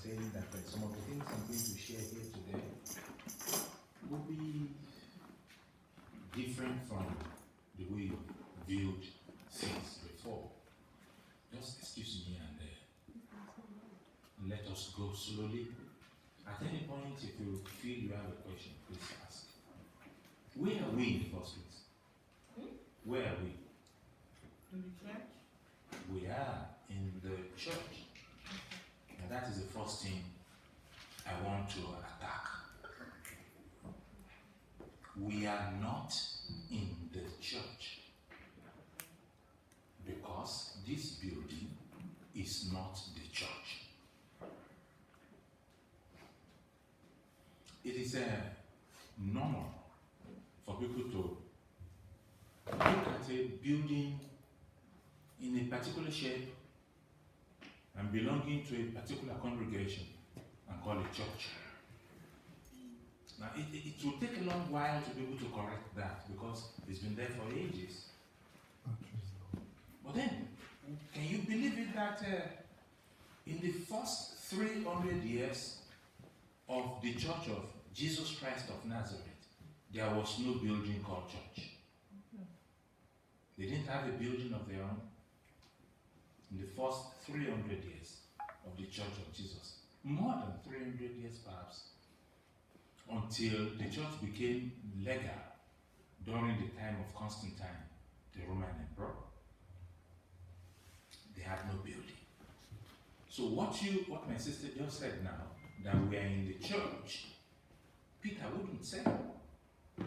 saying that some of the things I'm going to share here today will be different from the way you viewed things before. Just excuse me and let us go slowly. At any point, if you feel you have a question, please ask. Where are we in the first place? Where are we? In the church? We are in the church. And that is the first thing I want to attack. We are not in the church because this building is not the church. It is normal for people to look at a building in a particular shape and belonging to a particular congregation and call it church. Now, it will take a long while to be able to correct that because it's been there for ages. But then, can you believe it that in the first 300 years of the Church of Jesus Christ of Nazareth, there was no building called church. They didn't have a building of their own in the first 300 years of the Church of Jesus. More than 300 years perhaps, until the church became legal during the time of Constantine, the Roman emperor. They had no building. So what my sister just said now, that we are in the church, Peter wouldn't say that.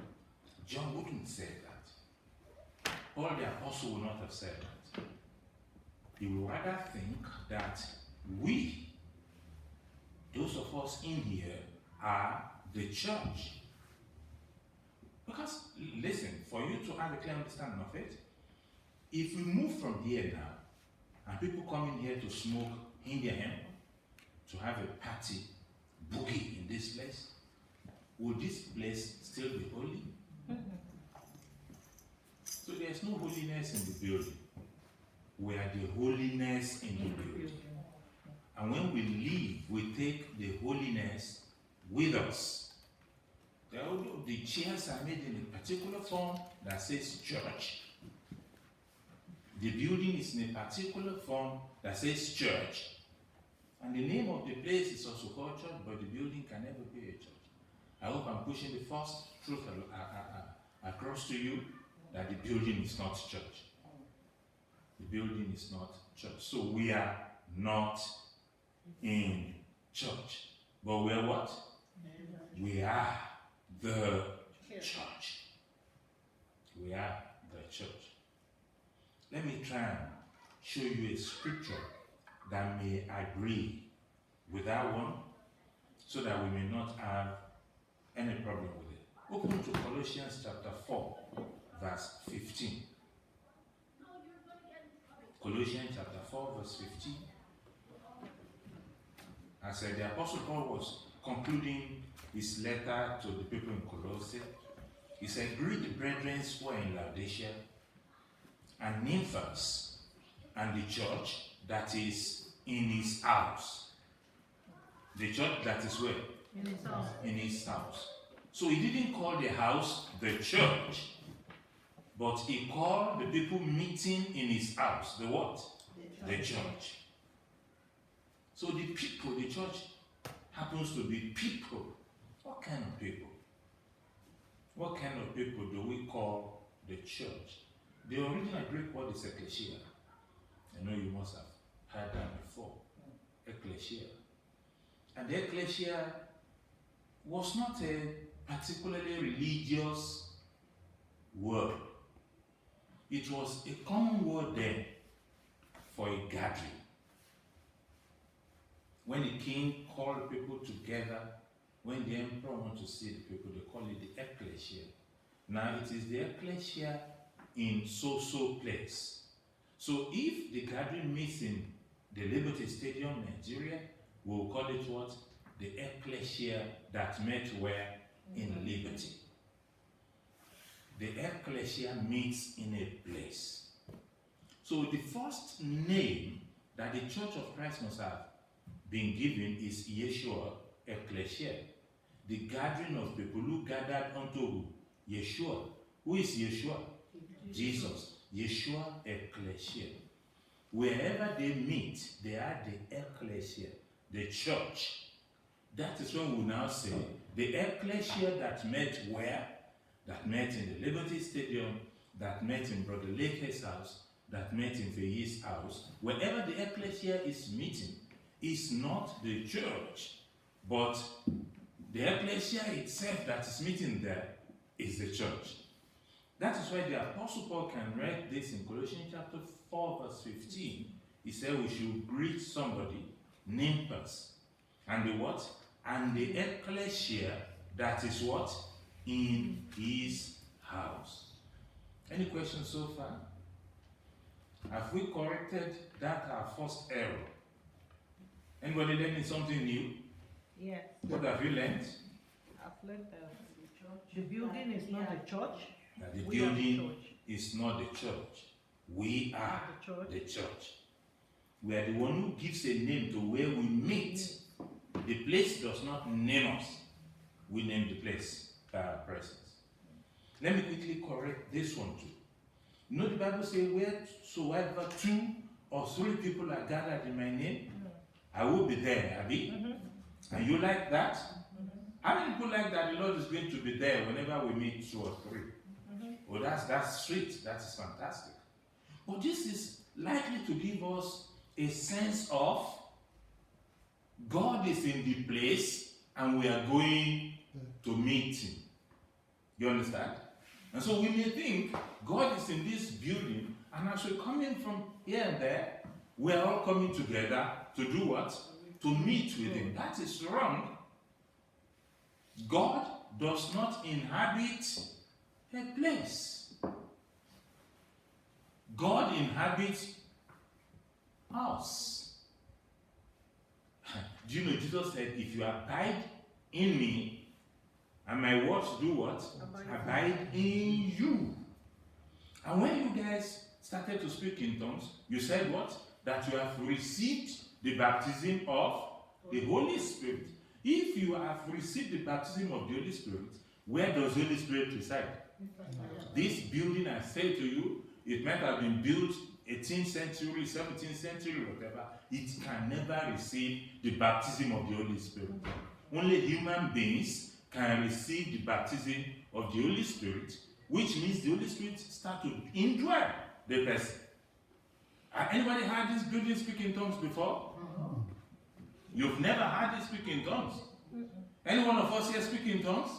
John wouldn't say that. Paul the apostle would not have said that. He would rather think that we, those of us in here, are the church. Because, listen, for you to have a clear understanding of it, if we move from here now, and people come in here to smoke Indian hemp, to have a party, boogie in this place, would this place still be holy? So there's no holiness in the building. We are the holiness in the building. And when we leave, we take the holiness with us. The chairs are made in a particular form that says church. The building is in a particular form that says church. And the name of the place is also called church, but the building can never be a church. I hope I'm pushing the first truth across to you, that the building is not church. The building is not church. So we are not in church. But we are what? We are the church. We are the church. Let me try and show you a scripture that may agree with that one, so that we may not have any problem with it. Open to Colossians chapter 4, verse 15. Colossians chapter 4, verse 15. As the Apostle Paul was concluding his letter to the people in Colossae, he said, "Greet the brethren who are in Laodicea, and Nymphas, and the church that is in his house." The church that is where? In his house. In his house. So he didn't call the house the church, but he called the people meeting in his house the what? The church. So the people, the church happens to be people. What kind of people? What kind of people do we call the church? The original Greek word is ecclesia. I know you must have heard that before. Ecclesia. And the ecclesia was not a particularly religious word. It was a common word then for a gathering. When the king called people together, when the emperor wanted to see the people, they call it the ecclesia. Now it is the ecclesia in so-so place. So if the gathering meets in the Liberty Stadium, Nigeria, we'll call it what? The ecclesia that met where? In Liberty. The ecclesia meets in a place. So the first name that the Church of Christ must have been given is Yeshua, ecclesia. The gathering of people who gathered unto who? Yeshua. Who is Yeshua? Jesus. Yeshua, ecclesia. Wherever they meet, they are the ecclesia, the church. That is when we now say, the ecclesia that met where? That met in the Liberty Stadium, that met in Brother Lake's house, that met in Veye's house. Wherever the ecclesia is meeting, is not the church, but the ecclesia itself that is meeting there is the church. That is why the Apostle Paul can write this in Colossians chapter 4, verse 15. He said we should greet somebody, Nymphas, and the what? And the ecclesia that is what? In his house. Any questions so far? Have we corrected that our first error? Anybody learning something new? Yes. What have you learned? I've learned that the building is not the church. That the We are the building church. is not the church. We are The church. the church. We are the one who gives a name to where we meet. The place does not name us. We name the place by our presence. Let me quickly correct this one too. You know the Bible says, wheresoever 2 or 3 people are gathered in my name, I will be there, Abi. And you like that? How many people like that the Lord is going to be there whenever we meet 2 or 3? Oh, that's sweet. That is fantastic. But this is likely to give us a sense of God is in the place and we are going to meet him. You understand? And so we may think God is in this building, and as we're coming from here and there, we are all coming together to do what? To meet with him. That is wrong. God does not inhabit a place. God inhabits us. Do you know Jesus said, if you abide in me, and my words do what? Abide in you. And when you guys started to speak in tongues, you said what? That you have received the baptism of the Holy Spirit. If you have received the baptism of the Holy Spirit, where does the Holy Spirit reside? This building, I say to you, it might have been built 18th century, 17th century, whatever. It can never receive the baptism of the Holy Spirit. Only human beings can receive the baptism of the Holy Spirit, which means the Holy Spirit starts to indwell the person. Anybody heard this building speak in tongues before? You've never heard it speak in tongues. Any one of us here speak in tongues?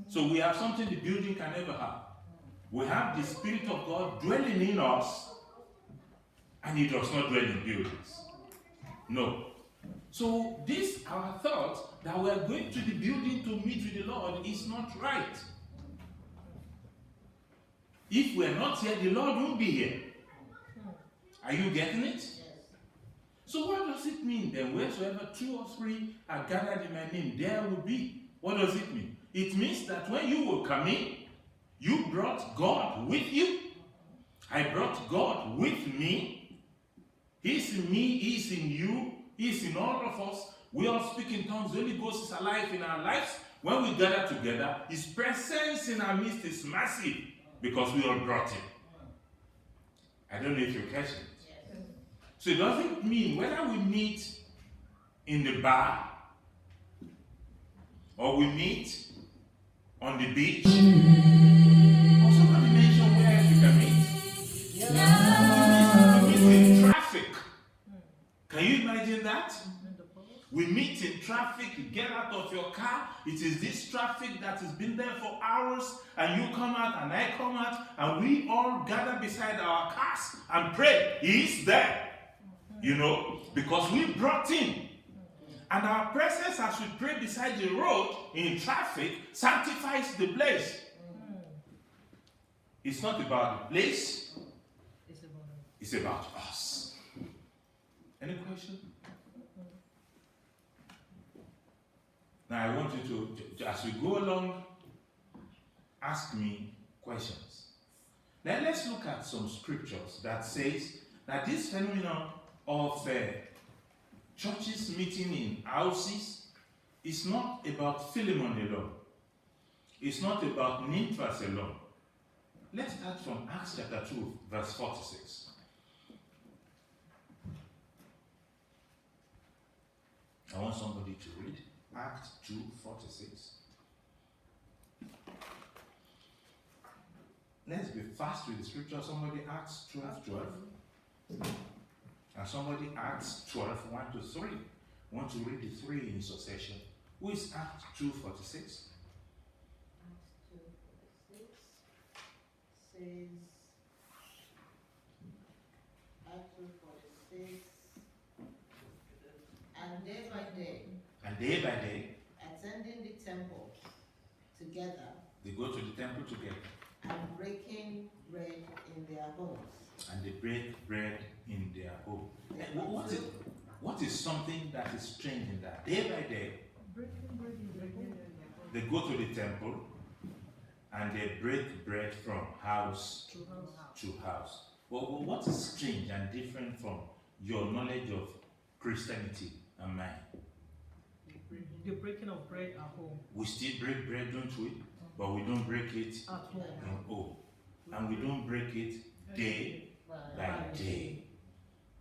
So we have something the building can never have. We have the Spirit of God dwelling in us, and he does not dwell in buildings. No. So this, our thought that we are going to the building to meet with the Lord is not right. If we are not here, the Lord won't be here. Are you getting it? Yes. So what does it mean then? Wheresoever 2 or 3 are gathered in my name, there will be. What does it mean? It means that when you will come in, you brought God with you. I brought God with me. He's in me, he's in you, he's in all of us. We all speak in tongues. The Holy Ghost is alive in our lives. When we gather together, his presence in our midst is massive because we all brought him. I don't know if you're catching it. Yes. So it doesn't mean whether we meet in the bar or we meet on the beach. Or somebody mentioned where you can meet. Yeah. We meet in traffic. Can you imagine that? We meet in traffic, you get out of your car, it is this traffic that has been there for hours, and you come out and I come out, and we all gather beside our cars and pray. He is there, you know, because we brought him. And our presence as we pray beside the road in traffic sanctifies the place. It's not about the place, it's about us. Any question? Now I want you to, as we go along, ask me questions. Now let's look at some scriptures that says that this phenomenon of churches meeting in houses, it's not about Philemon alone. It's not about Nymphas alone. Let's start from Acts chapter 2, verse 46. I want somebody to read Acts 2:46. Let's be fast with the scripture. Somebody Acts 12:12. And somebody Acts 12:1 to 3. I want to read the three in succession. Who is Acts 2:46? Says, Acts 2:46, and day by day, attending the temple together, They go to the temple together. And breaking bread in their homes. And they break bread in their home. What is something that is strange in that? Day by day, they go to the temple and they break bread from house to house. Well, what is strange and different from your knowledge of Christianity and mine? The breaking of bread at home. We still break bread, don't we? But we don't break it in home. And we don't break it day by day.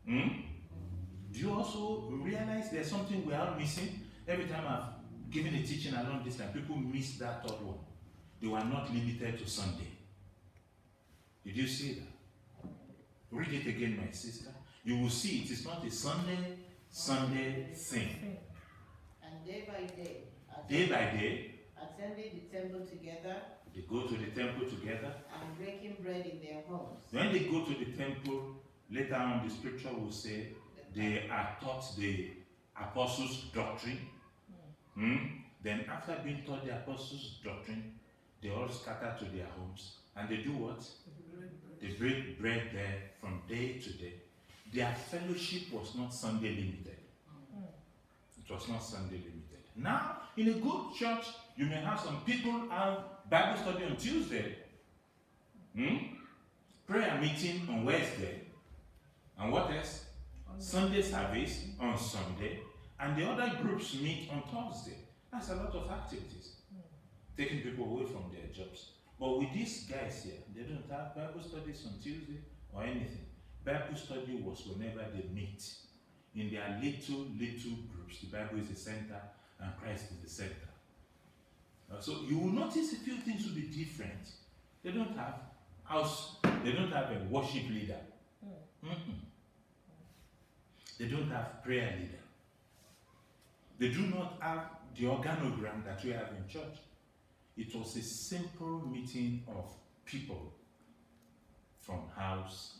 Do you also realize there's something we are missing? Every time I've given a teaching along this time, people miss that third one. They were not limited to Sunday. Did you see that? Read it again, my sister. You will see it is not a Sunday thing. And day by day, attending the temple together. They go to the temple together. And breaking bread in their homes. When they go to the temple, later on the scripture will say they are taught the apostles' doctrine. Then after being taught the apostles' doctrine, they all scatter to their homes. And they do what? They break bread there from day to day. Their fellowship was not Sunday limited. It was not Sunday limited. Now, in a good church, you may have some people have Bible study on Tuesday, prayer meeting on Wednesday, and what else? Sunday service on Sunday, and the other groups meet on Thursday. That's a lot of activities, taking people away from their jobs. But with these guys here, they don't have Bible studies on Tuesday or anything. Bible study was whenever they meet. In their little groups, the Bible is the center and Christ is the center. So you will notice a few things will be different. They don't have a worship leader. They don't have prayer leader. They do not have the organogram that we have in church. It was a simple meeting of people from house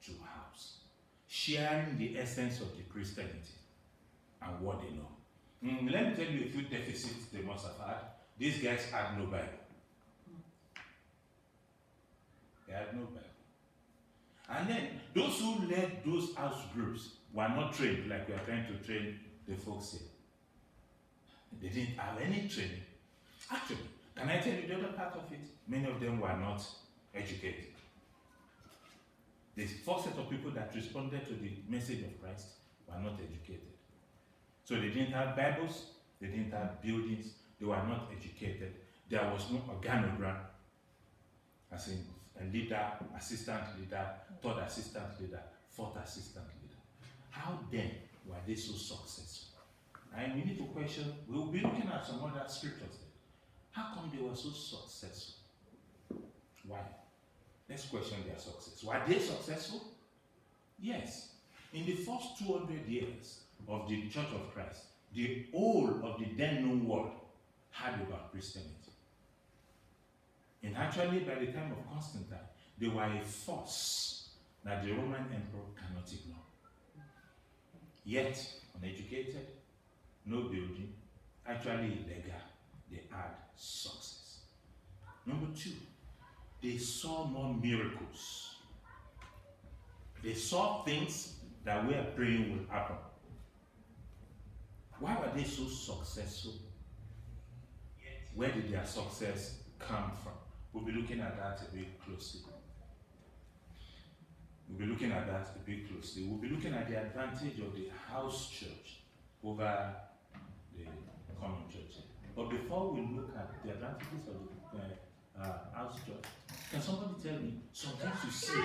to house, sharing the essence of the Christianity and what they know. Let me tell you a few deficits they must have had. These guys had no Bible. They had no Bible. And then those who led those house groups were not trained like we are trying to train the folks here. They didn't have any training. Actually, can I tell you the other part of it? Many of them were not educated. The first set of people that responded to the message of Christ were not educated. So they didn't have Bibles, they didn't have buildings, they were not educated. There was no organogram, as in a leader, assistant leader, third assistant leader, fourth assistant leader. How then were they so successful? And we need to question, we will be looking at some other scriptures there. How come they were so successful? Why? Let's question their success. Were they successful? Yes. In the first 200 years of the Church of Christ, the whole of the then known world heard about Christianity. And actually, by the time of Constantine, they were a force that the Roman emperor cannot ignore. Yet, uneducated, no building, actually illegal, they had success. Number two, they saw more miracles. They saw things that we are praying will happen. Why were they so successful? Where did their success come from? We'll be looking at that a bit closely. We'll be looking at that a bit closely. We'll be looking at the advantage of the house church over the common church. But before we look at the advantages of the house church, can somebody tell me some things you see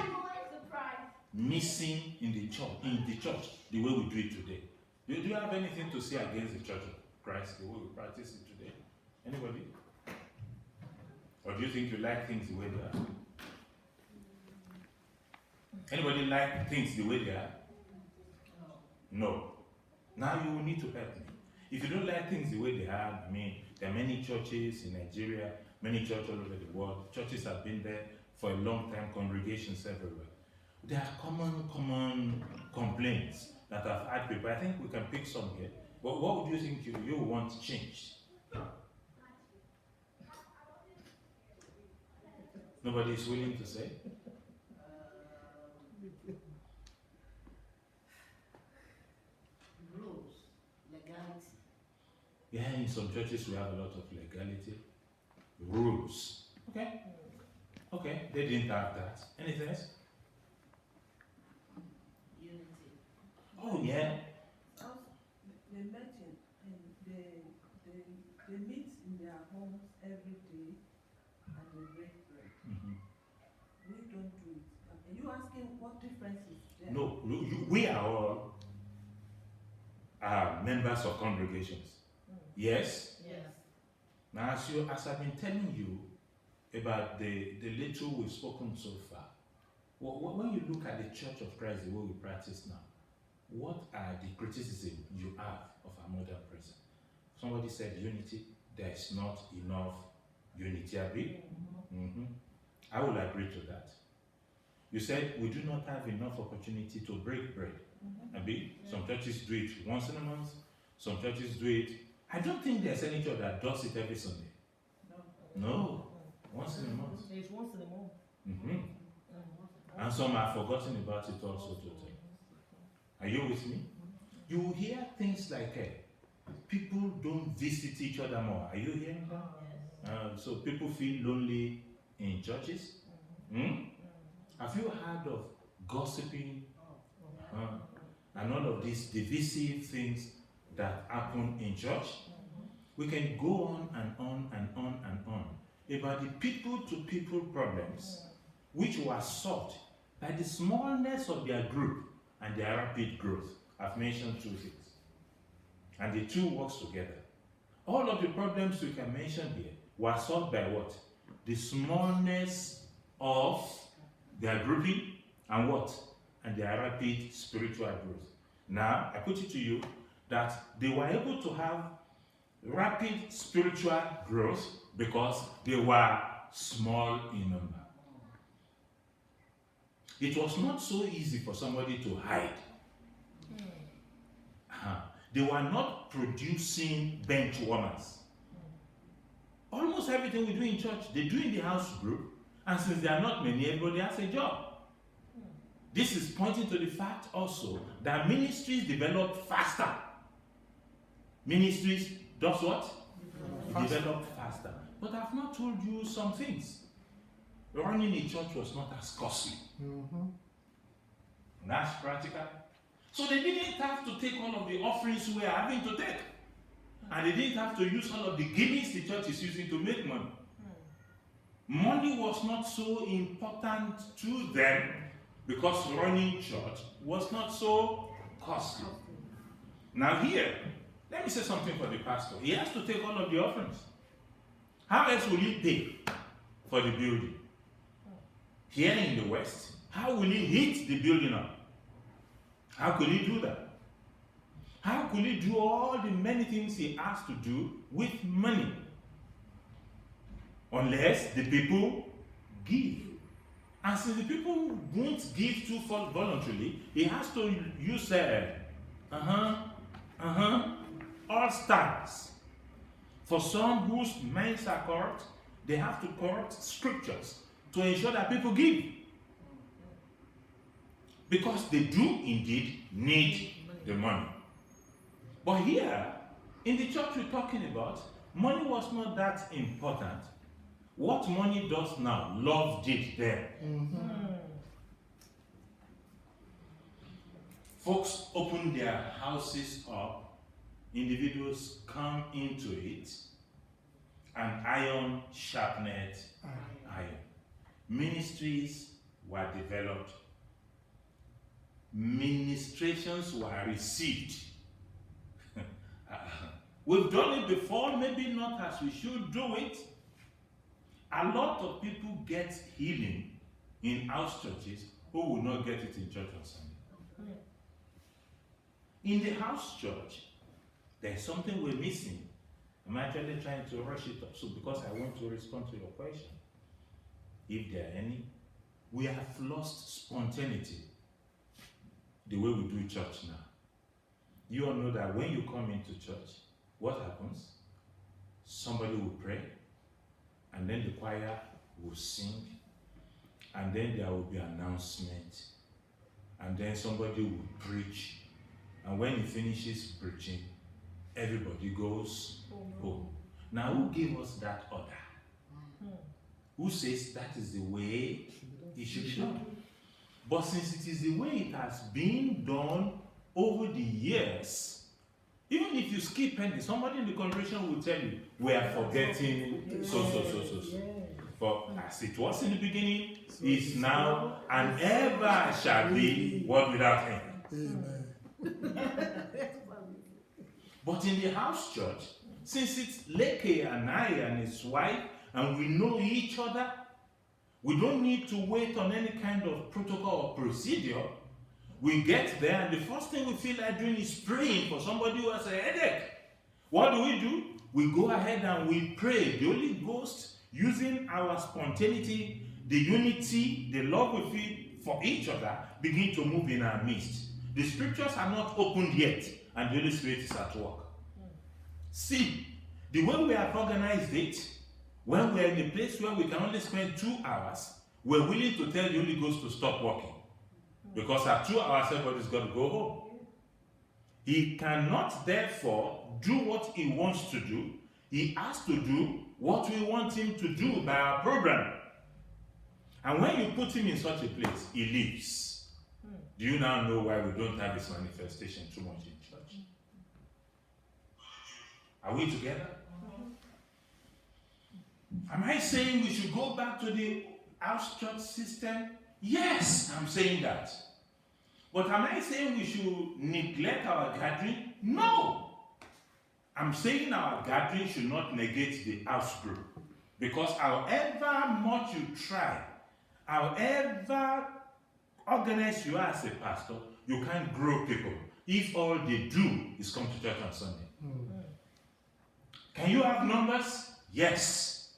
missing in the church, the way we do it today? Do you have anything to say against the Church of Christ, the way we practice it today? Anybody? Or do you think you like things the way they are? Anybody like things the way they are? No. Now you will need to help me. If you don't like things the way they are, I mean, there are many churches in Nigeria, many churches all over the world. Churches have been there for a long time, congregations everywhere. There are common complaints that I've had people. I think we can pick some here. But what would you think you want changed? Nobody is willing to say? Rules, legality. Yeah, in some churches we have a lot of legality. Rules. Okay. Okay, they didn't have that. Anything else? Unity. Oh, yeah. They met they meet in their homes every day and they break bread. Mm-hmm. We don't do it. Are you asking what difference is there? No, we are all members of congregations. Yes? Yes. Now, as I've been telling you about the little we've spoken so far, when you look at the Church of Christ, the way we practice now, what are the criticisms you have of our modern present? Somebody said unity. There is not enough unity, Abi. Mm-hmm. I will agree to that. You said we do not have enough opportunity to break bread. Abi, some churches do it once in a month. Some churches do it. I don't think there's any church that does it every Sunday. No, once in a month. It's once in a month. Mm-hmm. And some have forgotten about it also totally. Are you with me? You will hear things like people don't visit each other more. Are you hearing that? So people feel lonely in churches. Have you heard of gossiping and all of these divisive things that happen in church? We can go on and on and on and on about the people-to-people problems which were solved by the smallness of their group and their rapid growth. I've mentioned two things. And the two works together. All of the problems we can mention here were solved by what? The smallness of their grouping and what? And their rapid spiritual growth. Now, I put it to you that they were able to have rapid spiritual growth because they were small in number. It was not so easy for somebody to hide. They were not producing bench warmers. Almost everything we do in church, they do in the house group, and since they are not many, everybody has a job. This is pointing to the fact also that ministries develop faster. Ministries does what? Develop faster. But I've not told you some things. Running a church was not as costly. That's practical. So they didn't have to take all of the offerings we are having to take. And they didn't have to use all of the gimmicks the church is using to make money. Money was not so important to them because running church was not so costly. Now here, let me say something for the pastor. He has to take all of the offerings. How else will he pay for the building? Here in the West, how will he heat the building up? How could he do that? How could he do all the many things he has to do with money? Unless the people give. And since the people won't give too voluntarily, he has to use all stars. For some whose minds are corrupt, they have to corrupt scriptures to ensure that people give. Because they do indeed need the money. But here, in the church we're talking about, money was not that important. What money does now, love did then. Folks open their houses up, individuals come into it, and iron sharpened iron. Ministries were developed, ministrations were received. We've done it before, maybe not as we should do it. A lot of people get healing in house churches who will not get it in church on Sunday. In the house church, there's something we're missing. I'm actually trying to rush it up, so because I want to respond to your question, if there are any, we have lost spontaneity the way we do church now. You all know that when you come into church, what happens? Somebody will pray, and then the choir will sing, and then there will be announcement, and then somebody will preach, and when he finishes preaching, everybody goes home. Now, who gave us that order? Who says that is the way it should be done? But since it is the way it has been done over the years, even if you skip anything, somebody in the congregation will tell you, we are forgetting so. For as it was in the beginning, is now, and ever shall be, what without end. Amen. But in the house church, since it's Leke and I and his wife, and we know each other, we don't need to wait on any kind of protocol or procedure. We get there, and the first thing we feel like doing is praying for somebody who has a headache. What do? We go ahead and we pray. The Holy Ghost, using our spontaneity, the unity, the love we feel for each other, begin to move in our midst. The scriptures are not opened yet, and the Holy Spirit is at work. See, the way we have organized it, when we're in a place where we can only spend 2 hours, we're willing to tell the Holy Ghost to stop working. Because at 2 hours, everybody's got to go home. He cannot, therefore, do what he wants to do. He has to do what we want him to do by our program. And when you put him in such a place, he leaves. Do you now know why we don't have his manifestation too much in church? Are we together? Am I saying we should go back to the house church system? Yes, I'm saying that. But am I saying we should neglect our gathering? No. I'm saying our gathering should not negate the house group. Because however much you try, however organized you are as a pastor, you can't grow people if all they do is come to church on Sunday. Can you have numbers? Yes.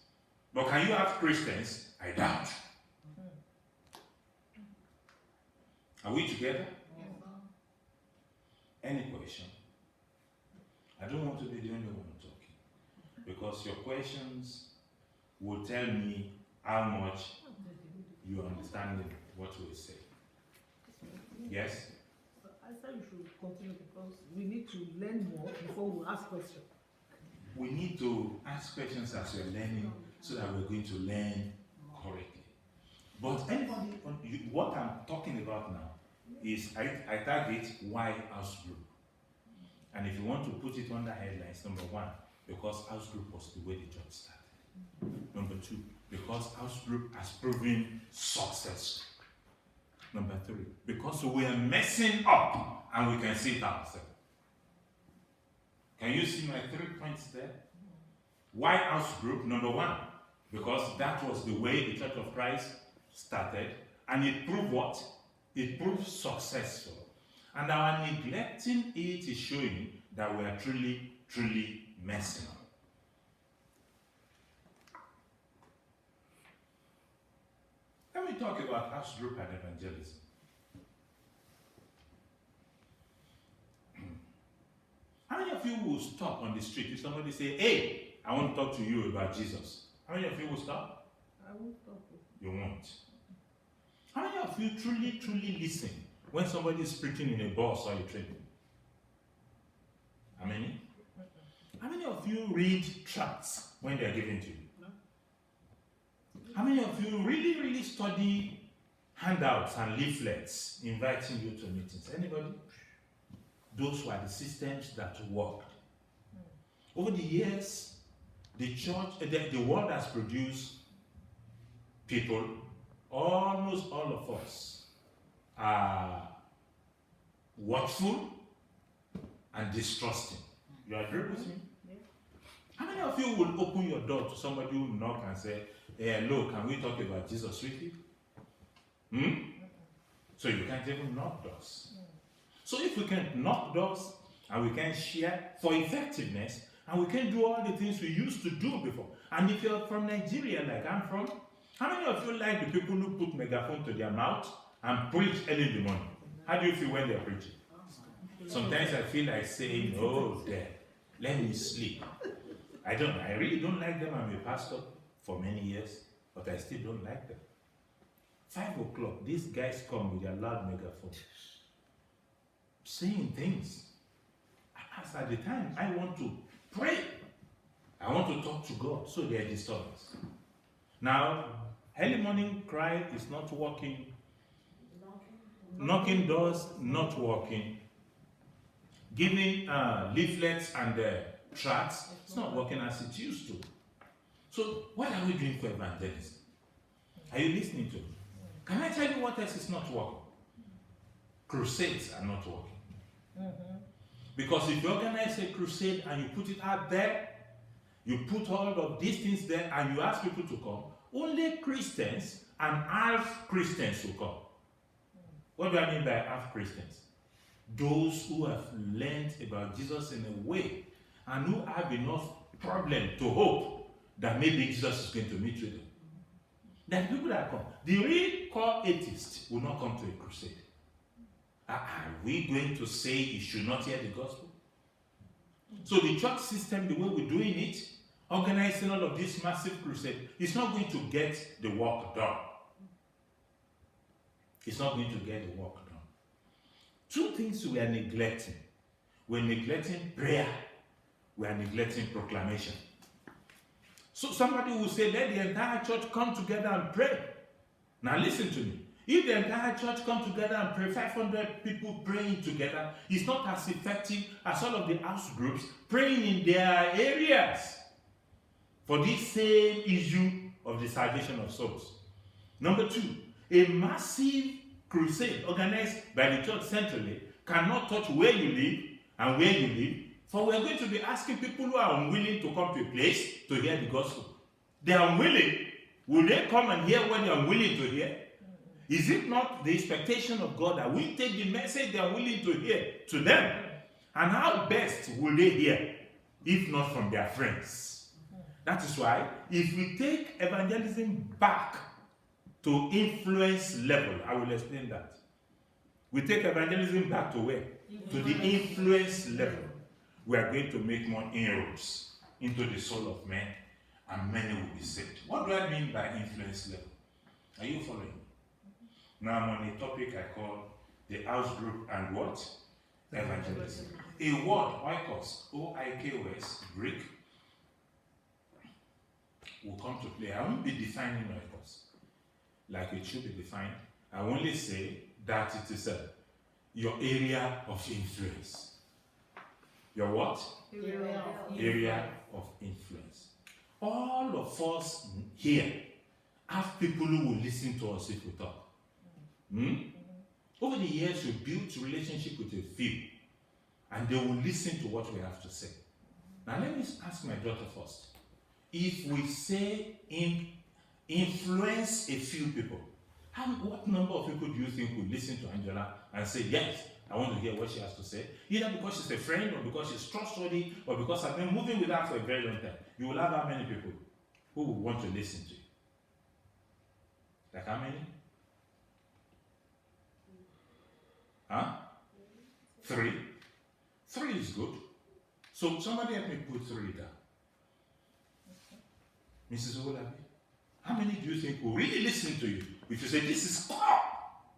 But can you have Christians? I doubt. Are we together? Any question? I don't want to be the only one talking, because your questions will tell me how much you understand what we say. Yes? I said we should continue because we need to learn more before we ask questions. We need to ask questions as we're learning so that we're going to learn correctly. But anybody, what I'm talking about now is I target why house group. And if you want to put it under headlines, number 1, because house group was the way the church started. Number 2, because house group has proven successful. Number 3, because we are messing up and we can see it ourselves. Can you see my 3 points there? Why house group? Number 1, because that was the way the Church of Christ started, and it proved what? It proved successful. And our neglecting it is showing that we are truly, truly messing up. Let me talk about house group and evangelism. How many of you will stop on the street if somebody say, hey, I want to talk to you about Jesus? How many of you will stop? I won't stop. You won't. How many of you truly, truly listen when somebody is preaching in a bus or a train? How many? How many of you read tracts when they are given to you? No. How many of you really, really study handouts and leaflets inviting you to meetings. Anybody? Those were the systems that worked. Over the years, the church, the world has produced people, almost all of us are watchful and distrusting. You agree with me? Yeah. How many of you will open your door to somebody who will knock and say, hey, hello, can we talk about Jesus with you? So you can't even knock doors. So if we can knock doors and we can share for effectiveness and we can do all the things we used to do before. And if you're from Nigeria like I'm from, how many of you like the people who put megaphone to their mouth and preach early in the morning? How do you feel when they're preaching? Sometimes I feel like saying, oh, there, let me sleep. I really don't like them. I'm a pastor for many years, but I still don't like them. 5 o'clock, these guys come with their loud megaphone, saying things. As at the time, I want to pray. I want to talk to God, so they are disturbance. Now, early morning cry is not working. Knocking doors, not working. Giving leaflets and tracts, it's not working as it used to. So, what are we doing for evangelism? Are you listening to me? Can I tell you what else is not working? Crusades are not working. Because if you organize a crusade and you put it out there, you put all of these things there and you ask people to come, only Christians and half Christians will come. What do I mean by half Christians? Those who have learned about Jesus in a way and who have enough problem to hope that maybe Jesus is going to meet with them. There are people that come. The real core atheist will not come to a crusade. Are we going to say you should not hear the gospel? So the church system, the way we're doing it, organizing all of this massive crusade, is not going to get the work done. It's not going to get the work done. 2 things we are neglecting. We're neglecting prayer. We are neglecting proclamation. So somebody will say, let the entire church come together and pray. Now listen to me. If the entire church come together and pray, 500 people praying together, it's not as effective as all of the house groups praying in their areas for this same issue of the salvation of souls. Number 2, a massive crusade organized by the church centrally cannot touch where you live and where you live, for we're going to be asking people who are unwilling to come to a place to hear the gospel. They are unwilling. Will they come and hear what they are willing to hear? Is it not the expectation of God that we take the message they are willing to hear to them? And how best will they hear if not from their friends? That is why if we take evangelism back to influence level, I will explain that. We take evangelism back to where? To the influence level. We are going to make more inroads into the soul of men, and many will be saved. What do I mean by influence level? Are you following? Now I'm on a topic I call the house group and what? Evangelism. A word, oikos, O-I-K-O-S, Greek, will come to play. I won't be defining oikos like it should be defined. I will only say that it is your area of influence. Your what? Area of influence. All of us here have people who will listen to us if we talk. Over the years, we built a relationship with a few, and they will listen to what we have to say. Now, let me ask my daughter first. If we say influence a few people, what number of people do you think will listen to Angela and say, yes, I want to hear what she has to say? Either because she's a friend, or because she's trustworthy, or because I've been moving with her for a very long time. You will have how many people who will want to listen to you? Like how many? 3? 3 is good. So somebody help me put 3 down. Mrs. Owolabi, how many do you think will really listen to you? If you say, this is core,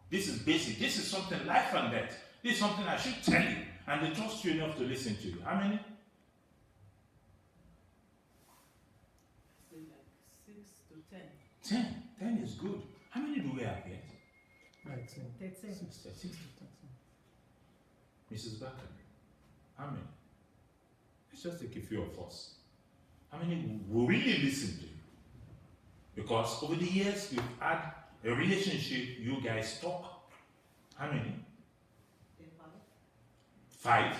this is basic, this is something life and death, this is something I should tell you, and they trust you enough to listen to you. How many? Say like 6 to 10. 10. 10 is good. How many do we have yet? 13. 13. 6 to 13. Mrs. Barker, how many? Let's just take a few of us. How many will really listen to you? Because over the years, you've had a relationship, you guys talk. How many? 5.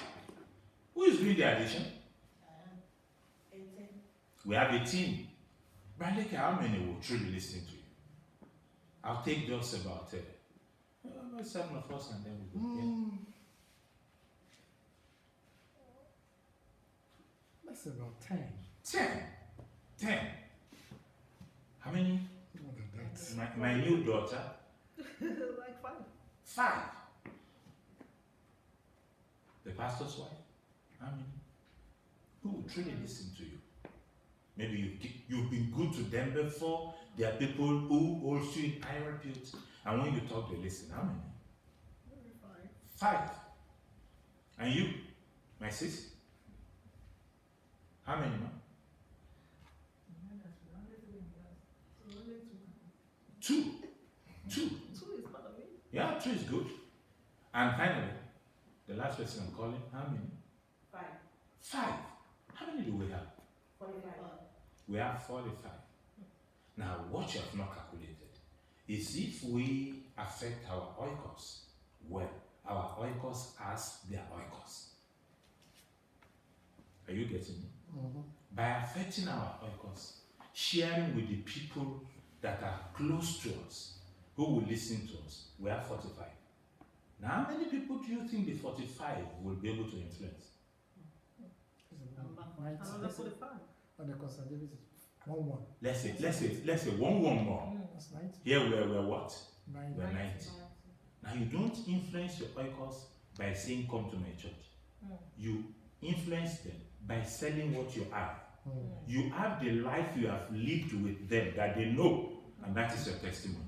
Who is doing the addition? 18. We have 18. Brandeke, how many will truly listen to you? I'll take just about 7 of us and then we go. Yeah. That's about 10. 10. 10. How many? More than that. My new daughter? Like 5. 5. The pastor's wife? How many? Who will truly listen to you? Maybe you've been good to them before. There are people who hold you in high repute. And when you talk, they listen. How many? 5. And you, my sis? How many, ma? 2. 2. 2 is part of it. Yeah, 2 is good. And finally, the last person I'm calling, how many? 5. 5. How many do we have? 45. We have 45. Now, what you have not calculated is if we affect our oikos, well, our oikos as their oikos. Are you getting me? Mm-hmm. By affecting our oikos, sharing with the people that are close to us, who will listen to us, we have 45. Now, how many people do you think the 45 will be able to influence? Another 45. And the conservative is 1-1. Let's say 1 more. That's 90. Here we're what? 9. We're 90. Now you don't influence your oikos by saying come to my church. You influence them by selling what you have. You have the life you have lived with them that they know, and that is your testimony.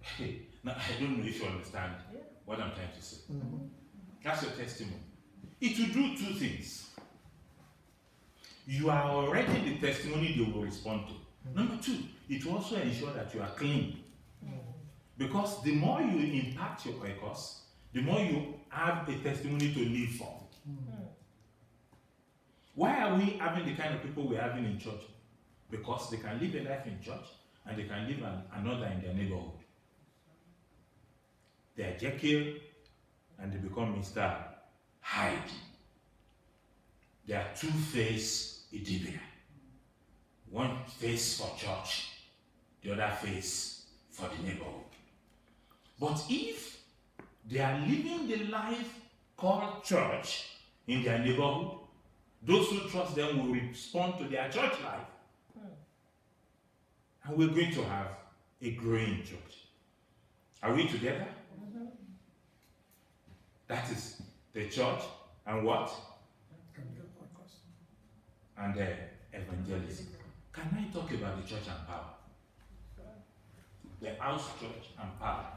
Hey, now I don't know if you understand what I'm trying to say. That's your testimony. It will do 2 things. You are already the testimony they will respond to. Number 2, it will also ensure that you are clean. Because the more you impact your oikos, the more you have a testimony to live for. Why are we having the kind of people we're having in church? Because they can live a life in church and they can live another in their neighborhood. They are Jekyll and they become Mr. Hyde. They are two-faced Idibia. One face for church, the other face for the neighborhood. But if they are living the life called church in their neighborhood, those who trust them will respond to their church life. And we're going to have a growing church. Are we together? That is the church and what? And evangelism. Can I talk about the church and power? The house church and power.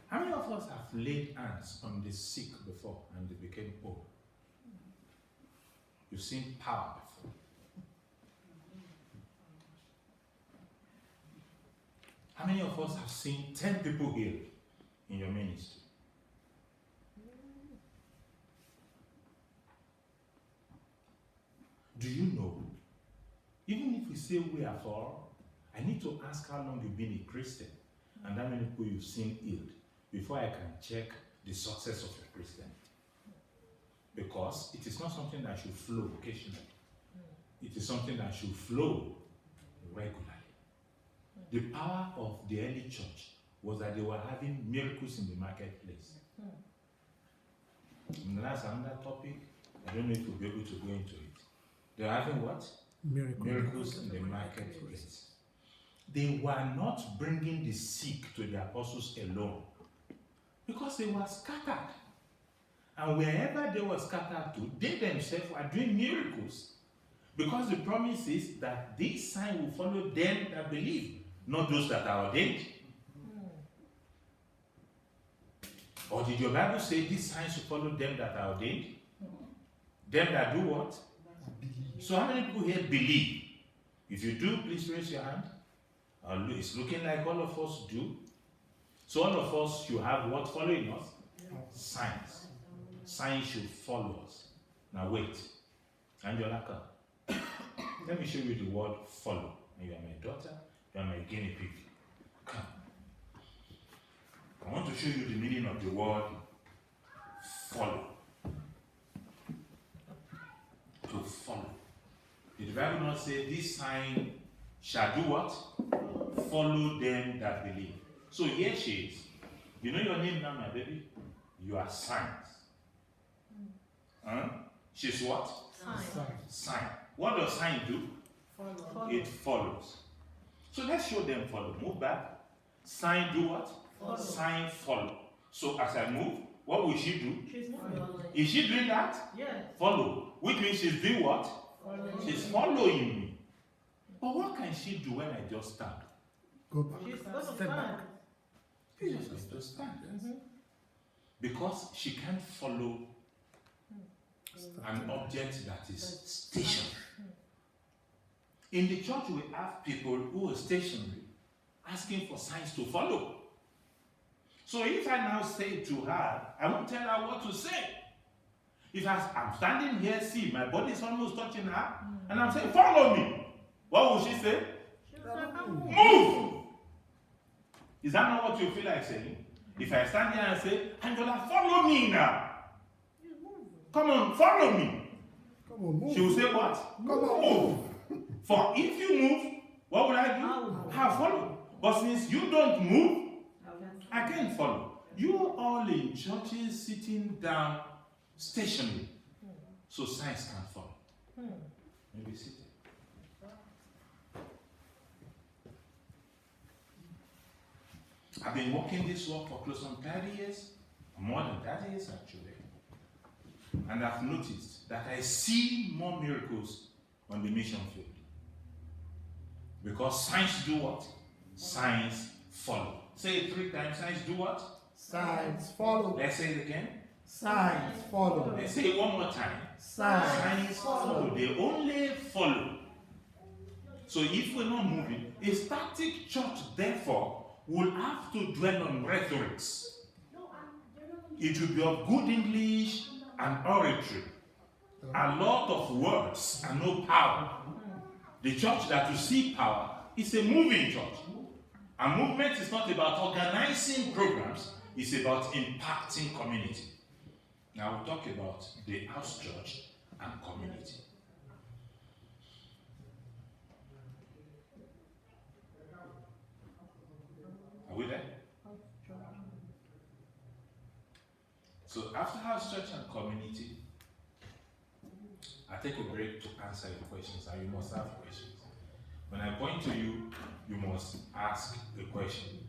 How many of us have laid hands on the sick before and they became whole? You've seen power before. How many of us have seen 10 people healed in your ministry? Do you know, even if we say we are for, I need to ask how long you've been a Christian and how many people you've seen healed before I can check the success of your Christianity. Because it is not something that should flow occasionally. It is something that should flow regularly. The power of the early church was that they were having miracles in the marketplace. And that's another topic. I don't know if we'll be able to go into it. They were having what? Miracles in the marketplace. They were not bringing the sick to the apostles alone, because they were scattered. And wherever they were scattered to, they themselves were doing miracles. Because the promise is that this sign will follow them that believe, not those that are ordained. Or did your Bible say these signs will follow them that are ordained? Them that do what? So how many people here believe? If you do, please raise your hand. It's looking like all of us do. So all of us should have what following us? Signs. Signs should follow us. Now wait. Angela, come. Let me show you the word follow. You are my daughter. You are my guinea pig. Come. I want to show you the meaning of the word follow. To follow. Did the Bible not say this sign shall do what? Follow them that believe. So here she is. You know your name now, my baby? You are signs. Huh? She's what? Sign. What does sign do? Follow. It follows. So let's show them follow. Move back. Sign do what? Follow. Sign follow. So as I move, what will she do? She's moving. Is she doing that? Yes. Follow. Which means she's doing what? Following. She's following me. But what can she do when I just stand? Go back. She's going to Step stand. back. She's just going to stand. Because she can't follow an object that is stationary. In the church, we have people who are stationary asking for signs to follow. So if I now say to her, I won't tell her what to say. If I'm standing here, see, my body is almost touching her, and I'm saying, follow me. What will she say? Move! Is that not what you feel like saying? If I stand here and say, Angela, follow me now. Come on, follow me. Come on, move. She will say what? Come on, move. For if you move, what will I do? I'll follow. But since you don't move, I can't follow. You are all in churches sitting down stationary. So signs can't follow. Maybe sit there. I've been working this work for close on 30 years, more than 30 years actually. And I've noticed that I see more miracles on the mission field. Because signs do what? Signs follow. Say it 3 times. Signs do what? Signs follow. Let's say it again. Signs follow. Let's say it one more time. Signs. Signs follow. They only follow. So if we're not moving, a static church, therefore, will have to dwell on rhetorics. It will be of good English and oratory. A lot of words and no power. The church that you see power is a moving church. And movement is not about organizing programs, it's about impacting community. Now we'll talk about the house church and community. Are we there? So after house church and community, I take a break to answer your questions, and you must have questions. When I point to you, you must ask the question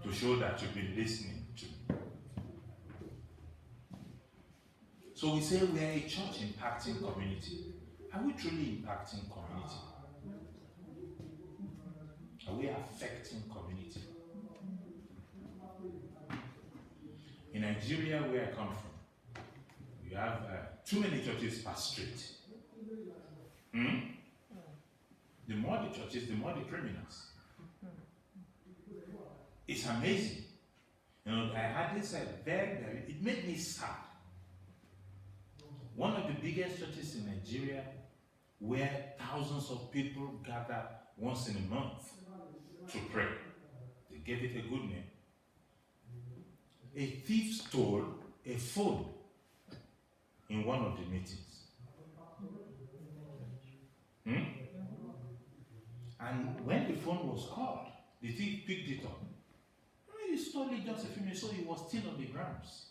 to show that you've been listening to me. So we say we are a church impacting community. Are we truly impacting community? Are we affecting community? In Nigeria, where I come from, we have too many churches per street. The more the churches, the more the criminals. It's amazing. You know, I had this it made me sad. One of the biggest churches in Nigeria, where thousands of people gather once in a month to pray. They gave it a good name. A thief stole a phone in one of the meetings. And when the phone was called, the thief picked it up. He stole it just a few minutes, so he was still on the grounds.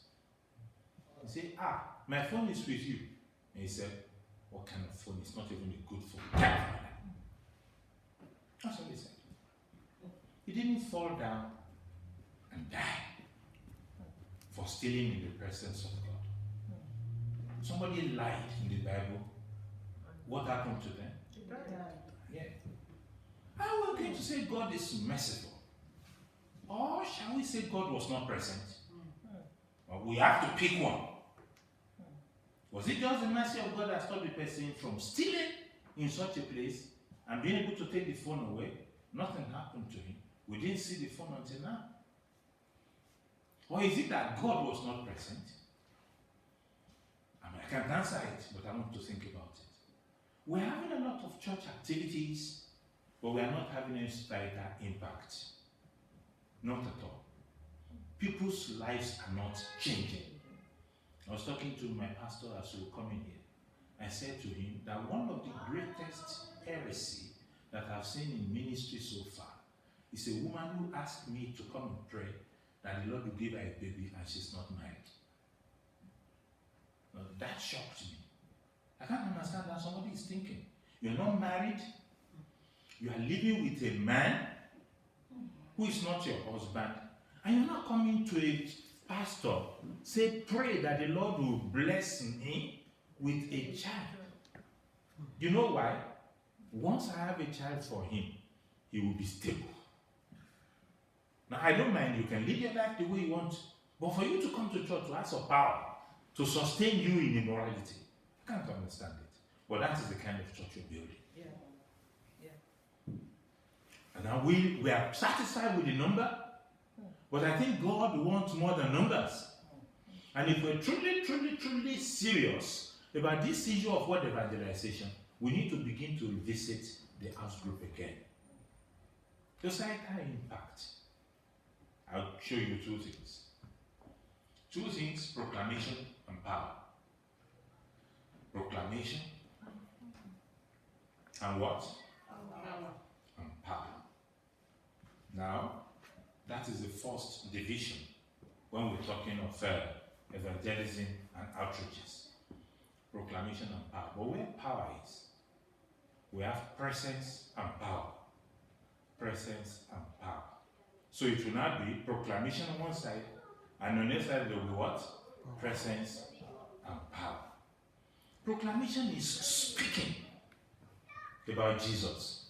He said, my phone is with you. And he said, what kind of phone? It's not even a good phone. That's what he said. He didn't fall down and die for stealing in the presence of God. Somebody lied in the Bible. What happened to them? Yeah. Are we going to say God is merciful? Or shall we say God was not present? Or we have to pick one. Was it just the mercy of God that stopped the person from stealing in such a place and being able to take the phone away? Nothing happened to him. We didn't see the phone until now. Or is it that God was not present? I mean, I can't answer it, but I want to think about it. We're having a lot of church activities, but we are not having any societal impact. Not at all. People's lives are not changing. I was talking to my pastor as we were coming here. I said to him that one of the greatest heresy that I've seen in ministry so far is a woman who asked me to come and pray that the Lord will give her a baby and she's not married. Now, that shocked me. I can't understand how somebody is thinking. You're not married, you are living with a man who is not your husband, and you're not coming to a pastor, say, pray that the Lord will bless me with a child. You know why? Once I have a child for him, he will be stable. Now, I don't mind, you can live your life the way you want, but for you to come to church to ask for power to sustain you in immorality, I can't understand it. But that is the kind of church you're building. And now we are satisfied with the number, but I think God wants more than numbers. And if we're truly serious about this issue of word evangelization, we need to begin to revisit the house group again. Societal impact. I'll show you two things. Two things, proclamation and power. Proclamation and what? And power. Now, that is the first division when we're talking of evangelism and outreaches. Proclamation and power. But where power is, we have presence and power. Presence and power. So it will not be proclamation on one side, and on the other side there will be what? Presence and power. Proclamation is speaking about Jesus,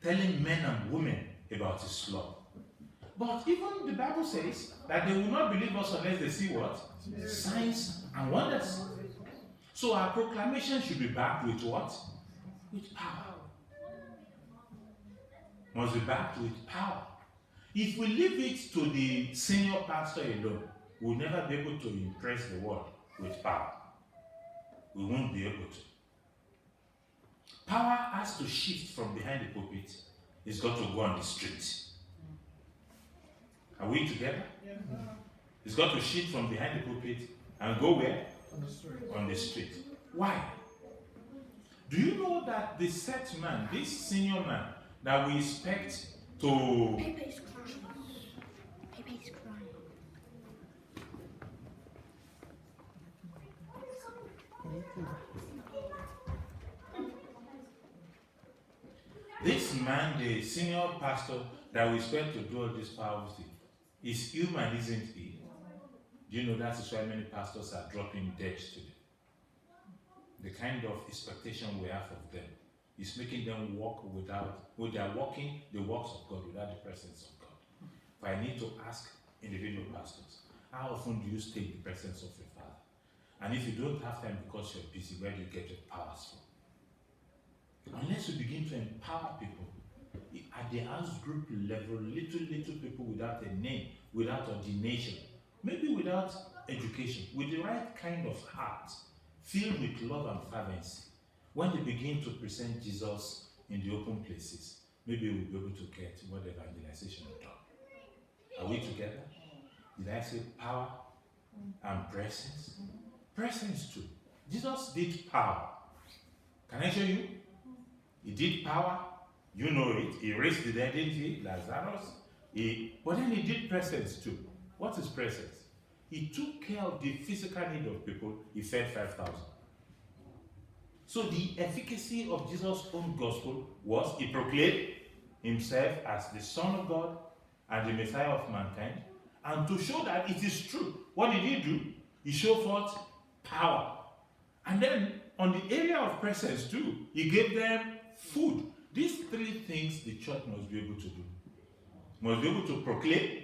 telling men and women about his love. But even the Bible says that they will not believe us unless they see what? Signs and wonders. So our proclamation should be backed with what? With power. Must be backed with power. If we leave it to the senior pastor alone, we'll never be able to impress the world with power. We won't be able to. Power has to shift from behind the pulpit. It's got to go on the street. Are we together? Yeah. It's got to shift from behind the pulpit and go where? On the street. On the street. Why? Do you know that the set man, this senior man, that we expect to... Pepe's crying. Pepe's crying. This man, the senior pastor that we expect to do all this powerful thing, is human, isn't he? Do you know that's why many pastors are dropping dead today? The kind of expectation we have of them is making them walk they are walking the works of God without the presence of God. But I need to ask individual pastors, how often do you stay in the presence of your Father? And if you don't have time because you're busy, where do you get your powers from? Unless we begin to empower people at the house group level, little people without a name, without ordination, maybe without education, with the right kind of heart, filled with love and fervency, when they begin to present Jesus in the open places, maybe we'll be able to get what evangelization is done. Are we together? Did I say power and presence? Presence too. Jesus did power. Can I show you? He did power. You know it. He raised the dead, didn't he? Lazarus. But then he did presence too. What is presence? He took care of the physical need of people. He fed 5,000. So the efficacy of Jesus' own gospel was he proclaimed himself as the Son of God and the Messiah of mankind. And to show that it is true, what did he do? He showed forth power. And then on the area of presence too, he gave them food. These three things the church must be able to do. Must be able to proclaim,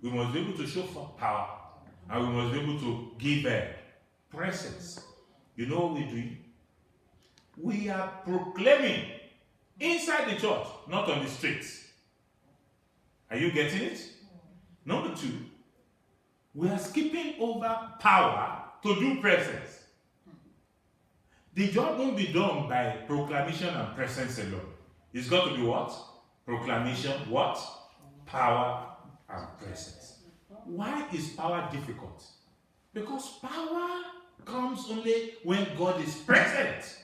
we must be able to show for power, and we must be able to give presence. You know what we're doing? We are proclaiming inside the church, not on the streets. Are you getting it? Number two, we are skipping over power to do presence. The job won't be done by proclamation and presence alone. It's got to be what? Proclamation, what? Power and presence. Why is power difficult? Because power comes only when God is present.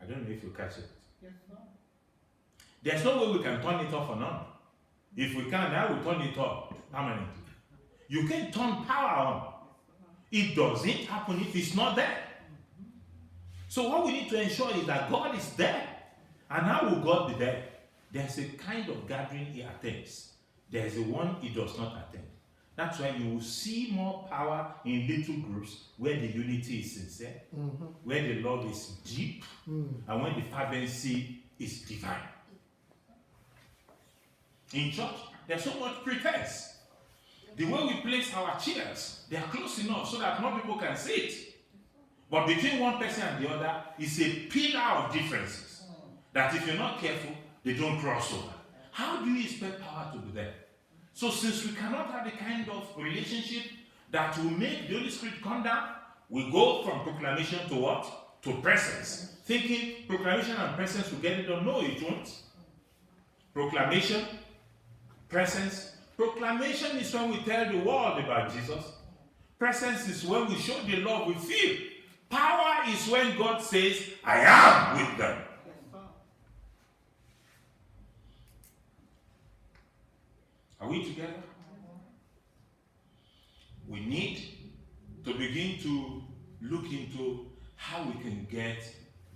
I don't know if you catch it. Yes, sir. There's no way we can turn it off or on. If we can, I will turn it off permanently. You can't turn power on. It doesn't happen if it's not there. So what we need to ensure is that God is there. And how will God be there? There's a kind of gathering he attends. There's a one he does not attend. That's why you will see more power in little groups where the unity is sincere, where the love is deep, and when the fervency is divine. In church, there's so much pretense. The way we place our chairs, they are close enough so that more people can sit. But between one person and the other is a pillar of differences that if you're not careful, they don't cross over. How do you expect power to be there? So since we cannot have the kind of relationship that will make the Holy Spirit come down, we go from proclamation to what? To presence. Thinking proclamation and presence will get it done. No, it won't. Proclamation, presence. Proclamation is when we tell the world about Jesus. Presence is when we show the love we feel. Power is when God says, I am with them. Are we together? We need to begin to look into how we can get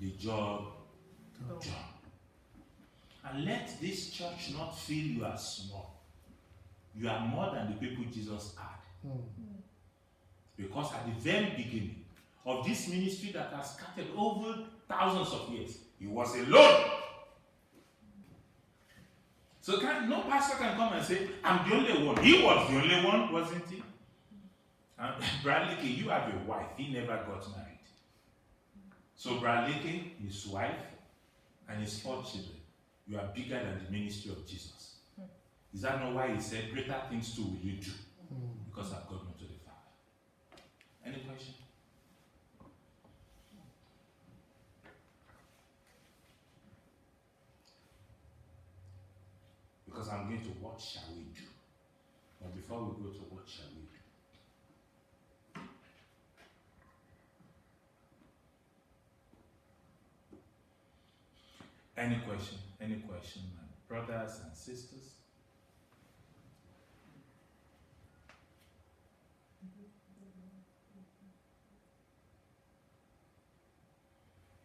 the job done. And let this church not feel you are small. You are more than the people Jesus had. Because at the very beginning of this ministry that has scattered over thousands of years, he was alone. So no pastor can come and say, I'm the only one. He was the only one, wasn't he? And Bradley King, you have a wife. He never got married. So Bradley King, his wife, and his 4 children, you are bigger than the ministry of Jesus. Is that not why he said, greater things too will you do? Because I've gotten to the Father. Any question? Because I'm going to what shall we do? But before we go to what shall we do? Any question? Any question, my brothers and sisters?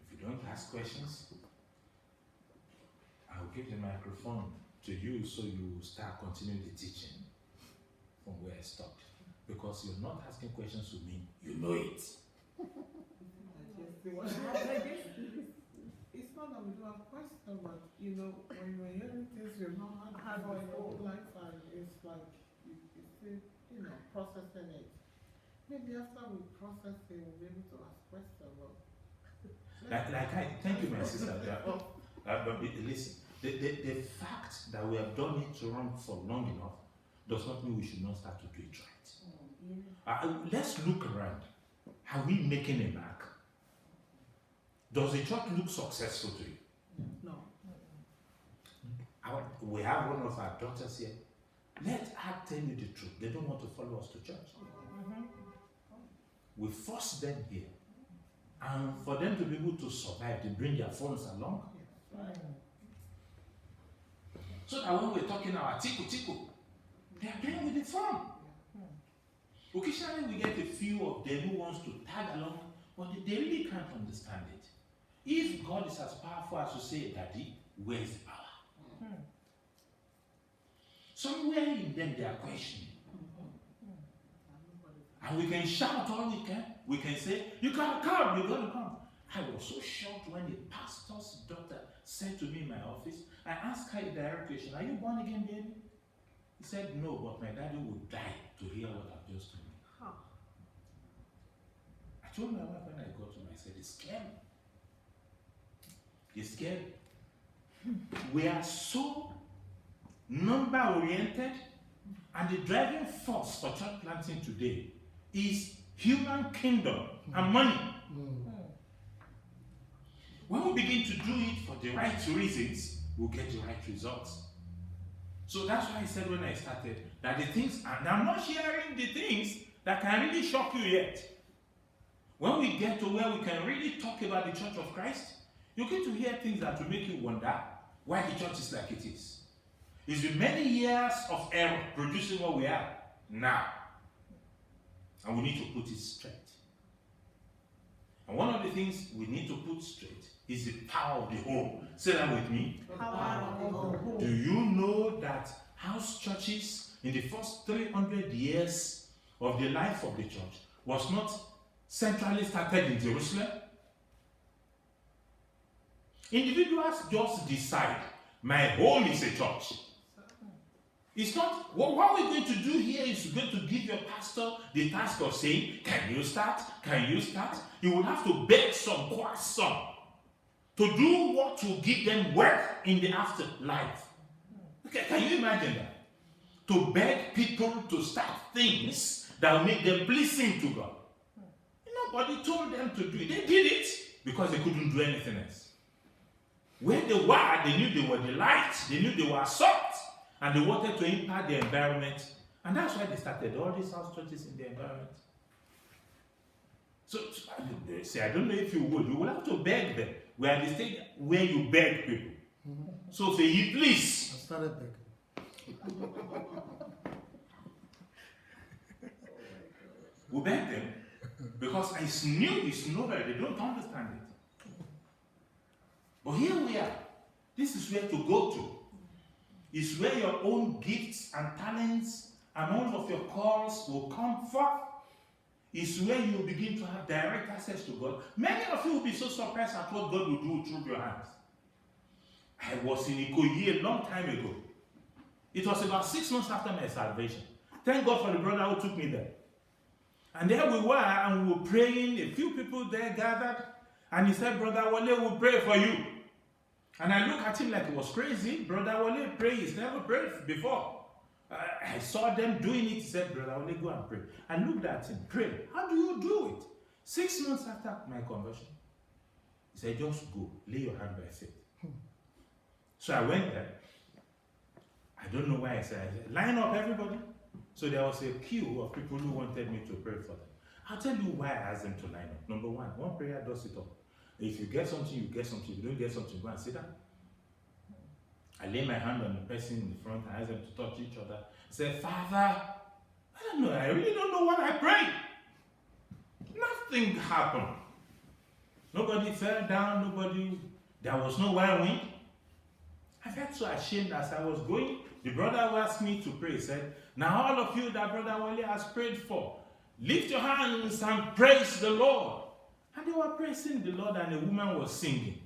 If you don't ask questions, I'll give the microphone to you so you start continuing the teaching from where I stopped. Because you're not asking questions to me, you know it. It's not that we don't have questions, but you know, when you're hearing things you've not had for your whole life, and it's like you still, processing it. Maybe after we process it, we'll be able to ask questions. Thank you, my sister. But listen, the fact that we have done it wrong for long enough does not mean we should not start to do it right. Let's look around. Are we making a mark? Does the church look successful to you? No. We have one of our daughters here. Let her tell you the truth. They don't want to follow us to church. We force them here. And for them to be able to survive, they bring their phones along. So that when we're talking our tiku, they are playing with the phone. Occasionally we get a few of them who wants to tag along, but they really can't understand it. If God is as powerful as to say, Daddy, where's the power? Somewhere in them they are questioning. And we can shout all we can. We can say, you gotta come, you gotta come. I was so shocked when the pastor's daughter said to me in my office, I asked her a direct question, are you born again, baby? He said, no, but my daddy would die to hear what I've just told me. Huh. I told my wife when I got home, I said, it's scary. It's scary. We are so number-oriented, and the driving force for church planting today is human kingdom and money. When we begin to do it for the right reasons, we'll get the right results. So that's why I said when I started that the things, and I'm not sharing the things that can really shock you yet. When we get to where we can really talk about the Church of Christ, you get to hear things that will make you wonder why the church is like it is. It's been many years of error producing what we are now. And we need to put it straight. And one of the things we need to put straight is the power of the home. Say that with me. Power of the home. Do you know that house churches in the first 300 years of the life of the church was not centrally started in Jerusalem? Individuals just decide, my home is a church. It's not, what we're going to do here is going to give your pastor the task of saying, can you start? Can you start? You will have to beg some, quite some, to do what will give them wealth in the afterlife. Okay, can you imagine that? To beg people to start things that will make them pleasing to God. Nobody told them to do it. They did it because they couldn't do anything else. Where they were, they knew they were the light. They knew they were salt. And they wanted to impact the environment. And that's why they started all these house churches in the environment. So say, I don't know if you would. You will have to beg them. We are the stage where you beg people. So say, you please. I started begging. We beg them because it's new, it's novel. They don't understand it. But here we are. This is where to go to. It's where your own gifts and talents and all of your calls will come forth. It's where you begin to have direct access to God. Many of you will be so surprised at what God will do through your hands. I was in Ikoyi a long time ago. It was about 6 months after my salvation. Thank God for the brother who took me there. And there we were, and we were praying. A few people there gathered, and he said, Brother Wole, we'll pray for you. And I looked at him like he was crazy. Brother Wole prayed. He's never prayed before. I saw them doing it. He said, Brother Wole, go and pray. I looked at him, pray. How do you do it? 6 months after my conversion. He said, just go. Lay your hand by faith. So I went there. I don't know why I said, line up everybody. So there was a queue of people who wanted me to pray for them. I'll tell you why I asked them to line up. Number one prayer does it all. If you get something, you get something. If you don't get something, go and sit down. I lay my hand on the person in the front and ask them to touch each other. I said, Father, I don't know. I really don't know what I prayed. Nothing happened. Nobody fell down. There was no wild wind. I felt so ashamed as I was going. The brother who asked me to pray said, now all of you that Brother Wole has prayed for, lift your hands and praise the Lord. And they were praising the Lord, and the woman was singing.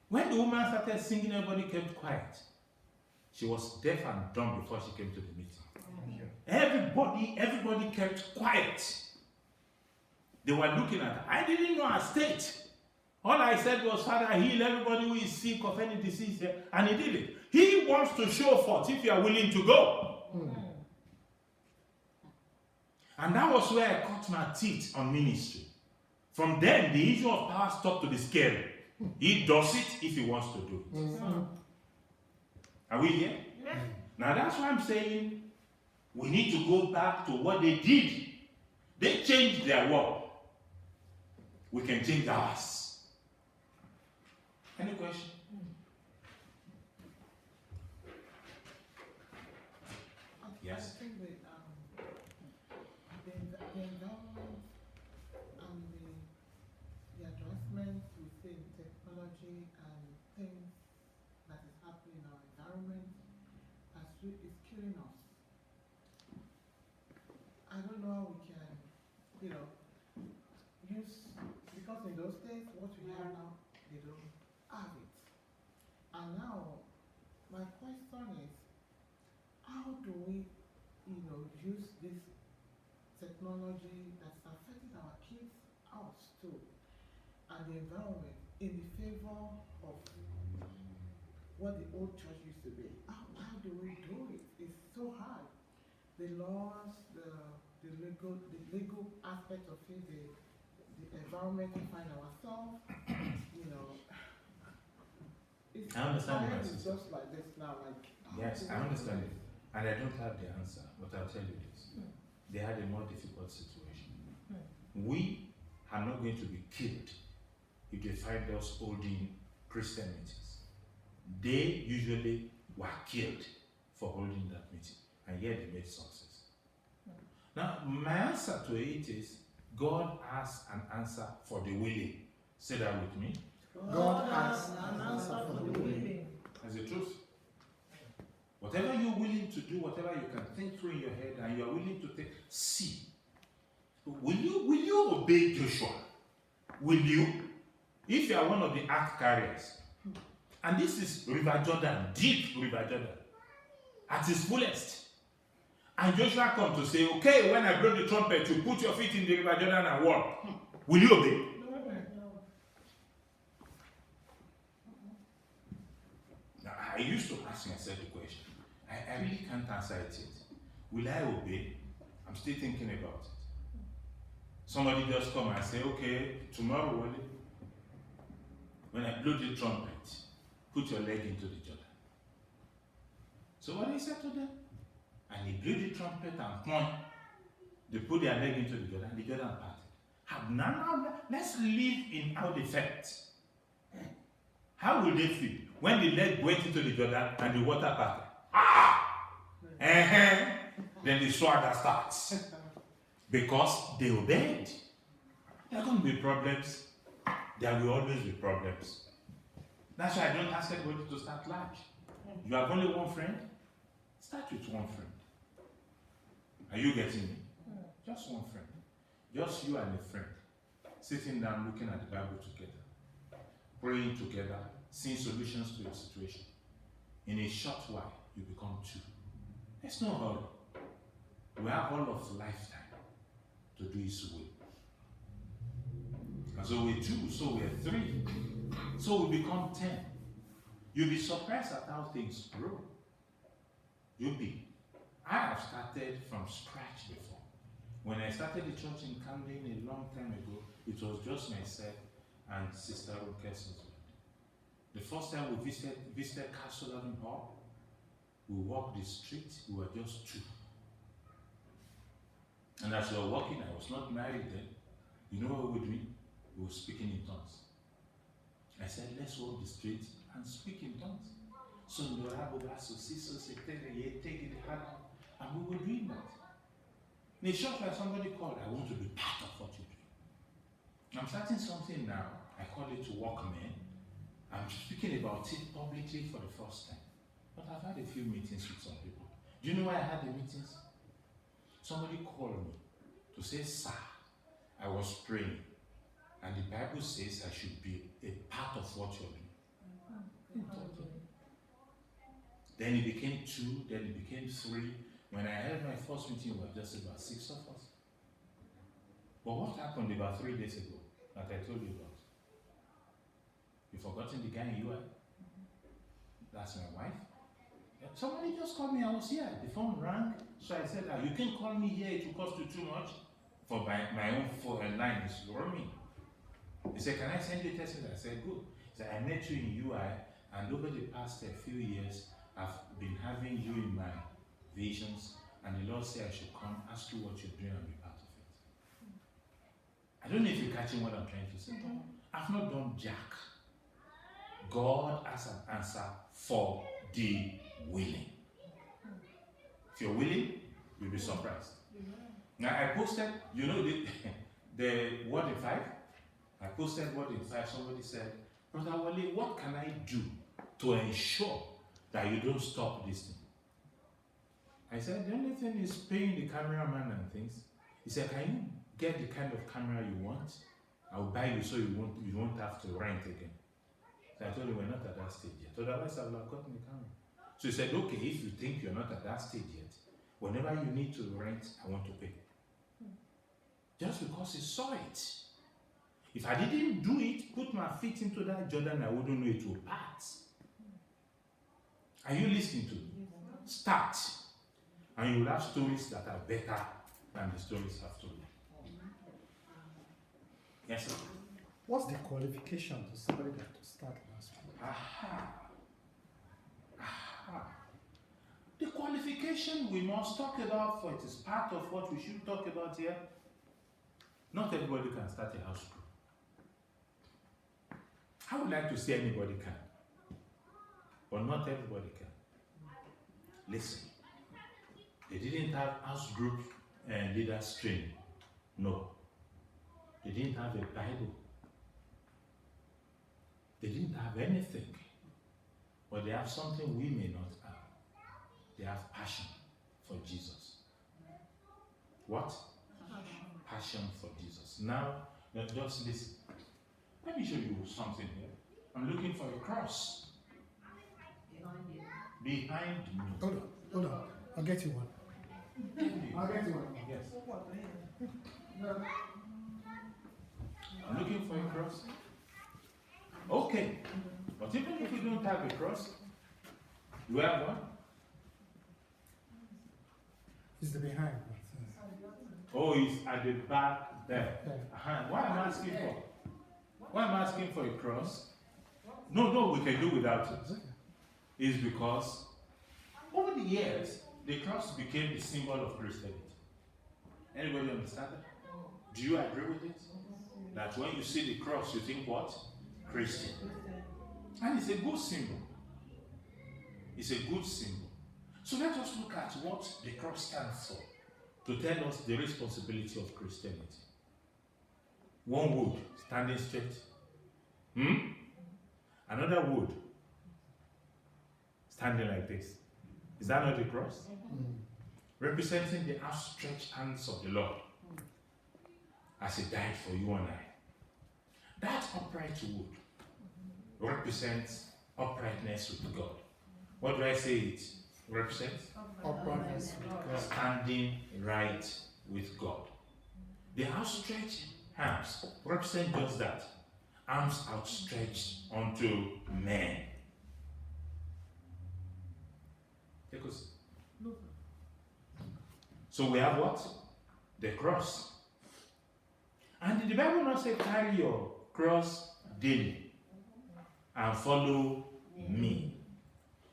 When the woman started singing, everybody kept quiet. She was deaf and dumb before she came to the meeting. Everybody kept quiet. They were looking at her. I didn't know her state. All I said was, Father, heal everybody who is sick of any disease here. And he did it. He wants to show forth if you are willing to go. And that was where I cut my teeth on ministry. From then, the issue of power stopped to the scale. He does it if he wants to do it. Are we here? Yes. Now that's why I'm saying we need to go back to what they did. They changed their world. We can change ours. Any question? Yes. I think the environment and the advancements within technology and things that is happening in our environment is killing us. I don't know how we can, use, because in those days what we had question is, how do we, use this technology that's affecting our kids, us too, and the environment in the favor of what the old church used to be? How do we do it? It's so hard. The laws, the legal aspect of it, the environment we find ourselves, it's I understand the it's answer. just like this now, like. Yes, how do I we understand do it. And I don't have the answer, but I'll tell you this. They had a more difficult situation. We are not going to be killed if they find us holding Christian meetings. They usually were killed for holding that meeting, and yet they made success. Now, my answer to it is God has an answer for the willing. Say that with me. God has an answer for the willing. That's the truth. Whatever you're willing to do, whatever you can think through in your head, and you are willing to take, see. Will you obey Joshua? Will you? If you are one of the ark carriers, and this is River Jordan, deep River Jordan, at its fullest, and Joshua comes to say, okay, when I blow the trumpet, you put your feet in the River Jordan and walk. Will you obey? Now, I used to ask myself the question. I really can't answer it yet. Will I obey? I'm still thinking about it. Somebody just come and say, okay, tomorrow, Wole, when I blow the trumpet, put your leg into the Jordan. So what I said to them, and he blew the trumpet and point, they put their leg into the Jordan parted. Now, let's live in our effect. How will they feel when the leg went into the Jordan and the water parted? Then the swagger starts. Because they obeyed. There are going to be problems. There will always be problems. That's why I don't ask everybody to start large. You have only one friend? Start with one friend. Are you getting me? Just one friend. Just you and a friend. Sitting down looking at the Bible together. Praying together. Seeing solutions to your situation. In a short while, you become two. There's no hurry. We have all of lifetime to do His will. And so we're two, so we're three. So we become 10. You'll be surprised at how things grow. You'll be. I have started from scratch before. When I started the church in Camden a long time ago, it was just myself and Sister Ronke's husband. The first time we visited Castle Haven Hall, we walked the street, we were just two. And as we were walking, I was not married then. You know what we were doing? We were speaking in tongues. I said, let's walk the street and speak in tongues. So and we were doing that. In a short while, somebody called, I want to be part of what you're doing. I'm starting something now. I call it Walkman. I'm speaking about it publicly for the first time. But I've had a few meetings with some people. Do you know why I had the meetings? Somebody called me to say, sir, I was praying, and the Bible says I should be a part of what you're doing. Then it became 2, then it became 3. When I held my first meeting, we were just about 6 of us. But what happened about 3 days ago that I told you about? You've forgotten the guy in UI? That's my wife. Somebody just called me, I was here. The phone rang, so I said, you can call me here, it will cost you too much. For my own phone line is roaming. He said, can I send you a text? I said, good. He said, I met you in UI, and over the past few years, I've been having you in my visions, and the Lord said I should come, ask you what you're doing, and be part of it. I don't know if you're catching what I'm trying to say. I've not done jack. God has an answer for the willing. If you're willing, you'll be surprised. Now I posted, you know the word in 5? I posted word in 5, somebody said, Brother Wole, what can I do to ensure that you don't stop this thing? I said, the only thing is paying the cameraman and things. He said, can you get the kind of camera you want? I'll buy you so you won't have to rent again. So I told him we're not at that stage yet. Otherwise I would have gotten the camera. So he said, okay, if you think you're not at that stage yet, whenever you need to rent, I want to pay. Just because he saw it. If I didn't do it, put my feet into that Jordan, I wouldn't know it would part. Are you listening to me? Start. And you will have stories that are better than the stories I've told you. Yes, sir. What's the qualification to somebody that to start an house group? The qualification we must talk about, for it is part of what we should talk about here. Not everybody can start a house group. I would like to say anybody can, but not everybody can. Listen, they didn't have house group and leaders training. No. They didn't have a Bible. They didn't have anything. But they have something we may not have. They have passion for Jesus. What? Passion for Jesus. Now, just listen. Let me show you something here. I'm looking for a cross. Behind me. Hold on. I'll get you one. I'll get you one. Yes. I'm looking for a cross. Okay. But even if you don't have a cross, you have one? It's the behind. Oh, it's at the back there. Why am I asking for? Why am I asking for a cross? No, we can do without it. It's because over the years, the cross became the symbol of Christianity. Anybody understand that? Do you agree with it? That when you see the cross, you think what? Christian. And it's a good symbol. It's a good symbol. So let us look at what the cross stands for, to tell us the responsibility of Christianity. One wood standing straight. Another wood standing like this. Is that not the cross? Representing the outstretched hands of the Lord as he died for you and I. That upright wood represents uprightness with God. What do I say it represents? Uprightness with God. Standing right with God. The outstretched hands represent just that. Arms outstretched unto men. Take us. So we have what? The cross. And did the Bible not say carry your cross daily and follow me?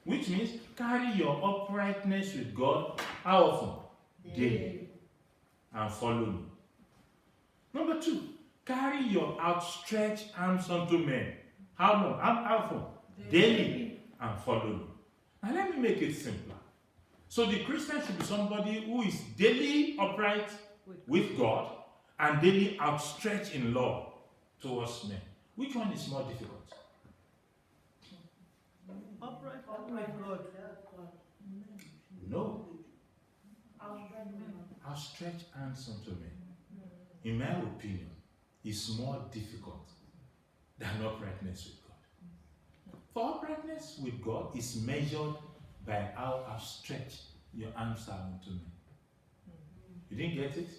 Which means carry your uprightness with God how often? Daily. And follow me. Number 2, carry your outstretched arms unto men. How long? How often? Daily. And follow me. Now let me make it simpler. So the Christian should be somebody who is daily upright with God and daily outstretched in love towards men. Which one is more difficult? Upright with God. No. Outstretched hands unto men, in my opinion, is more difficult than uprightness with God. For uprightness with God is measured by how outstretched your arms are unto me. You didn't get it?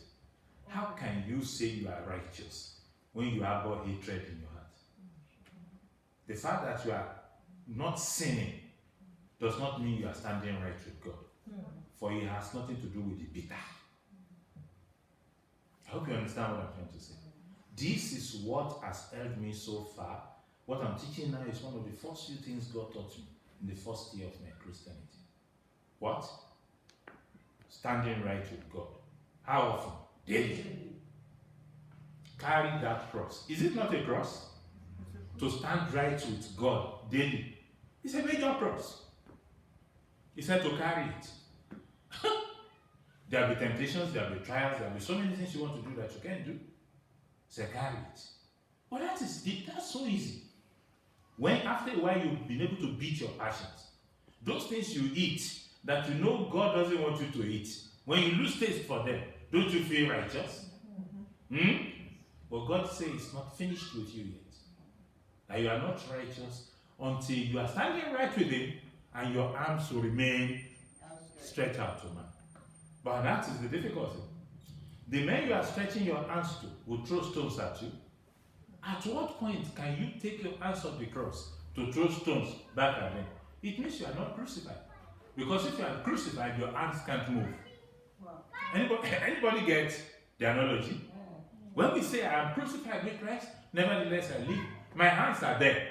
How can you say you are righteous when you harbor hatred in your heart? The fact that you are not sinning does not mean you are standing right with God. For it has nothing to do with the bitter. I hope you understand what I'm trying to say. This is what has helped me so far. What I'm teaching now is one of the first few things God taught me in the first year of my Christianity. What? Standing right with God. How often? Daily. Carry that cross. Is it not a cross? To stand right with God daily. It's a major cross. He said to carry it. There will be temptations, there will be trials, there will be so many things you want to do that you can't do. So carry it. But that's so easy. When after a while you've been able to beat your passions, those things you eat that you know God doesn't want you to eat, when you lose taste for them, don't you feel righteous? But God says it's not finished with you yet. That you are not righteous until you are standing right with Him and your arms will remain stretched out to man. But that is the difficulty. The men you are stretching your hands to will throw stones at you. At what point can you take your hands off the cross to throw stones back at them? It means you are not crucified. Because if you are crucified, your hands can't move. Anybody get the analogy? When we say I am crucified with Christ, nevertheless I live, my hands are there.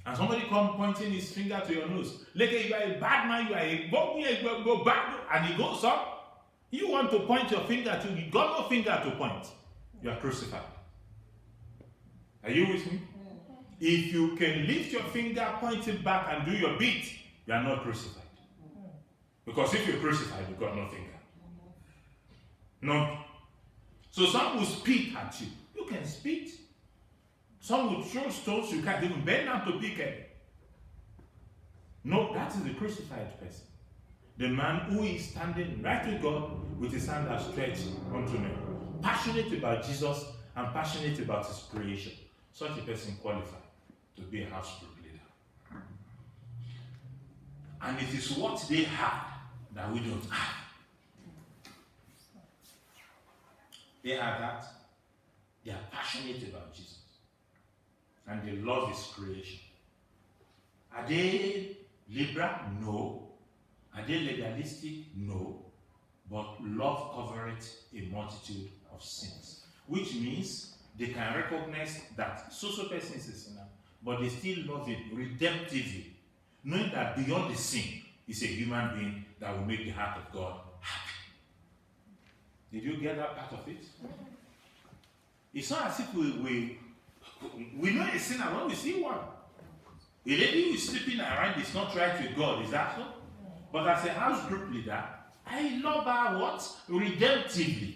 And somebody come pointing his finger to your nose. Like you are a bad man, you are a go back, and he goes up. You want to point your finger to, you got no finger to point. You are crucified. Are you with me? If you can lift your finger, point it back, and do your bit, you are not crucified. Because if you're crucified, you got no finger. No. So some will spit at you. You can spit. Some will throw stones, you can't even bend down to pick it. No, that is the crucified person. The man who is standing right with God with his hand outstretched unto me. Passionate about Jesus and passionate about his creation. Such a person qualified to be a house group leader. And it is what they have that we don't have. They have that. They are passionate about Jesus. And they love his creation. Are they liberal? No. Are they legalistic? No. But love covereth a multitude of sins. Which means they can recognize that so-so person is a sinner, but they still love him redemptively, knowing that beyond the sin is a human being that will make the heart of God happy. Did you get that part of it? It's not as if we know a sinner when we see one. A lady who is sleeping around is not right with God, is that so? But as a house group leader, I love her what? Redemptively.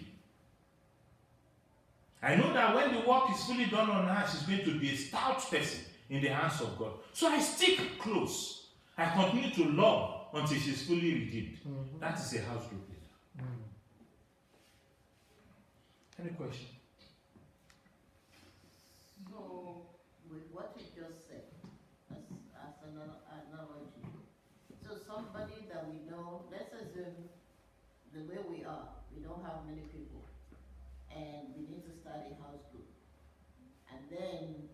I know that when the work is fully done on her, she's going to be a stout person in the hands of God. So I stick close. I continue to love until she's fully redeemed. That is a house group leader. Any question? So, with what you just said, as an analogy, so somebody that we know, let's assume the way we are, we don't have many people, and we need to start a house group. And then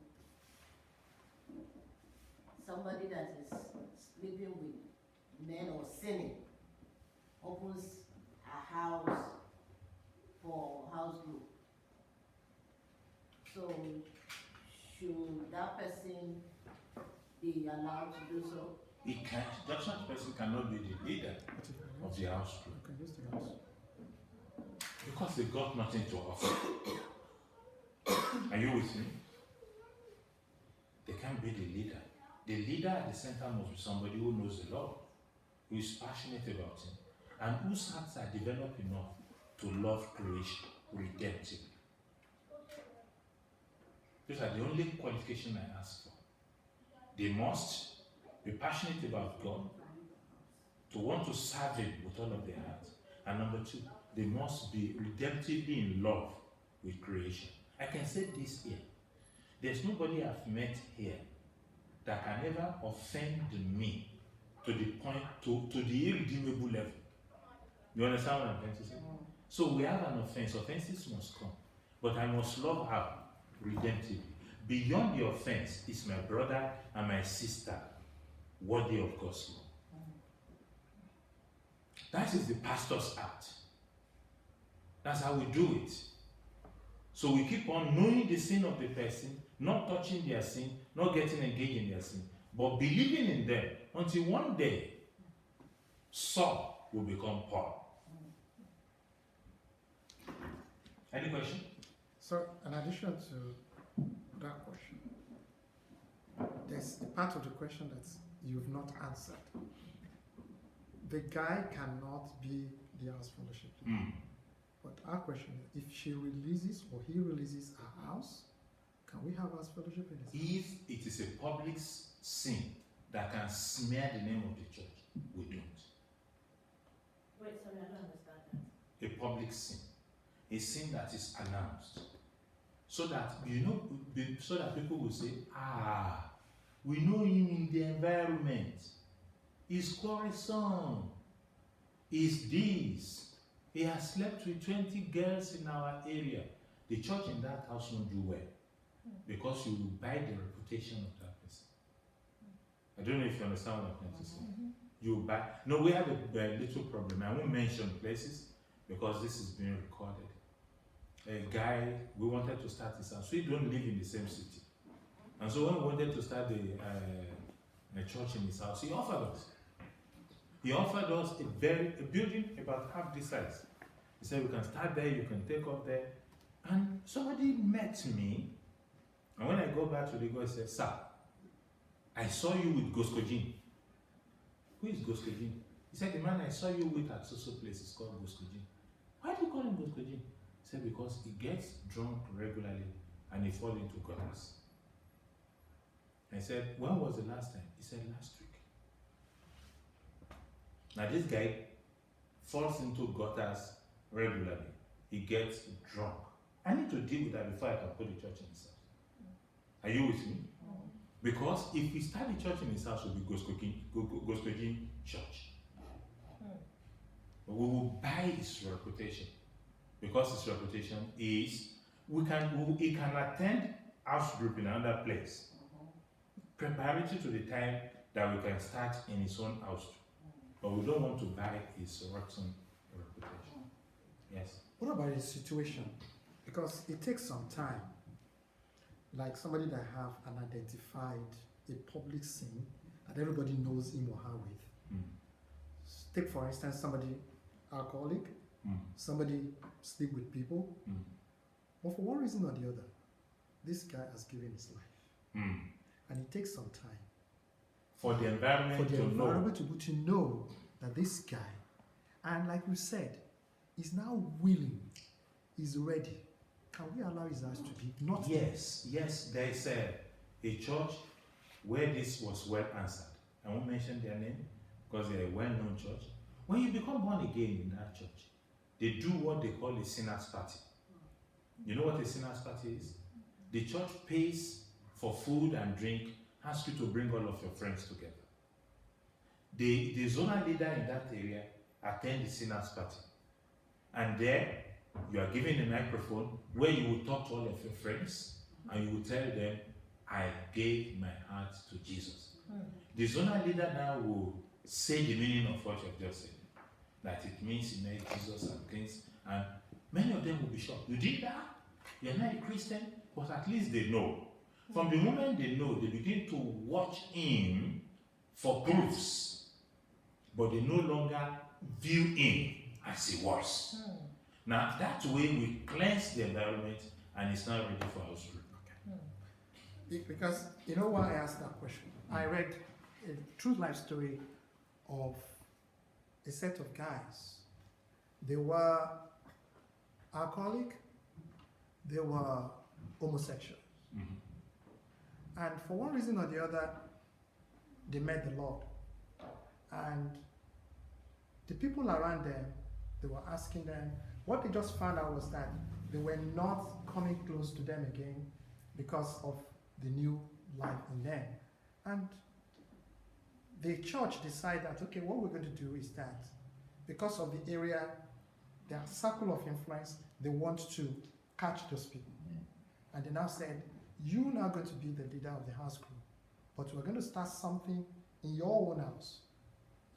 somebody that is sleeping with men or sinning opens a house for house group. So should that person be allowed to do so? He can't. That such person cannot be the leader of the house group. Okay, just the house. Because they got nothing to offer. Are you with me? They can't be the leader. The leader at the center must be somebody who knows the Lord, who is passionate about him, and whose hearts are developed enough to love creation redemptively. Those are the only qualifications I ask for. They must be passionate about God, to want to serve him with all of their heart. And number two, they must be redemptively in love with creation. I can say this here. There's nobody I've met here that can ever offend me to the point, to the irredeemable level. You understand what I'm trying to say? So we have an offense. Offenses must come. But I must love her redemptively. Beyond the offense is my brother and my sister worthy of God's love. That is the pastor's act. That's how we do it. So we keep on knowing the sin of the person, not touching their sin, not getting engaged in their sin, but believing in them until one day Saul will become Paul. Any question? So, in addition to that question, there's a part of the question that you've not answered. The guy cannot be the house fellowship leader. But our question is, if she releases or he releases her house, can we have house fellowship in his house? If it is a public sin that can smear the name of the church, we don't. Wait, sorry, I don't understand that. A public sin. A sin that is announced. So that, so that people will say, we know him in in the environment. He's quarrelsome. He's this. He has slept with 20 girls in our area. The church in that house won't do well because you will buy the reputation of that person. I don't know if you understand what I'm trying to say. You buy. No, we have a little problem. I won't mention places because this is being recorded. A guy, we wanted to start his house. We don't live in the same city. And so when we wanted to start a church in his house, he offered us. He offered us a building about half this size. He said, we can start there, you can take off there. And somebody met me, and when I go back to the guy, he said, sir, I saw you with Goskojin. Who is Goskojin? He said, the man I saw you with at so place is called Goskojin. Why do you call him Goskojin? He said, because he gets drunk regularly and he falls into gutters. I said, when was the last time? He said, last week. Now this guy falls into gutters regularly. He gets drunk. I need to deal with that before I can put the church in his house. Are you with me? Because if we start the church in his house, it will be Goskojin Church. But we will buy his reputation. Because his reputation is, he can attend house group in another place. Preparatory to the time that we can start in his own house. But we don't want to buy his rotten reputation. Yes. What about his situation? Because it takes some time. Like somebody that have an identified, a public sin that everybody knows him or her with. Take for instance somebody alcoholic, somebody sleep with people, but for one reason or the other, this guy has given his life. And it takes some time for the environment to know that this guy, and like you said, is now willing, is ready. Can we allow his eyes to be not? Yes, there is a church where this was well answered. I won't mention their name because they're a well-known church. When you become born again in that church, they do what they call a sinner's party. You know what a sinner's party is? The church pays for food and drink, asks you to bring all of your friends together. The zonal leader in that area attend the sinner's party. And there, you are given a microphone where you will talk to all of your friends and you will tell them, I gave my heart to Jesus. The zonal leader now will say the meaning of what you have just said. That it means you made Jesus and things. And many of them will be shocked. You did that? You're not a Christian? But at least they know. From the moment they know, they begin to watch him for proofs. But they no longer view him as he was. Now, that way we cleanse the environment and it's now ready for house group. Because, you know why I asked that question? I read a true life story of a set of guys. They were alcoholic, they were homosexual. And for one reason or the other, they met the Lord. And the people around them, they were asking them, what they just found out was that they were not coming close to them again because of the new life in them. And the church decided that, okay, what we're going to do is that because of the area, their circle of influence, they want to catch those people. And they now said, you're now going to be the leader of the house group, but we're going to start something in your own house.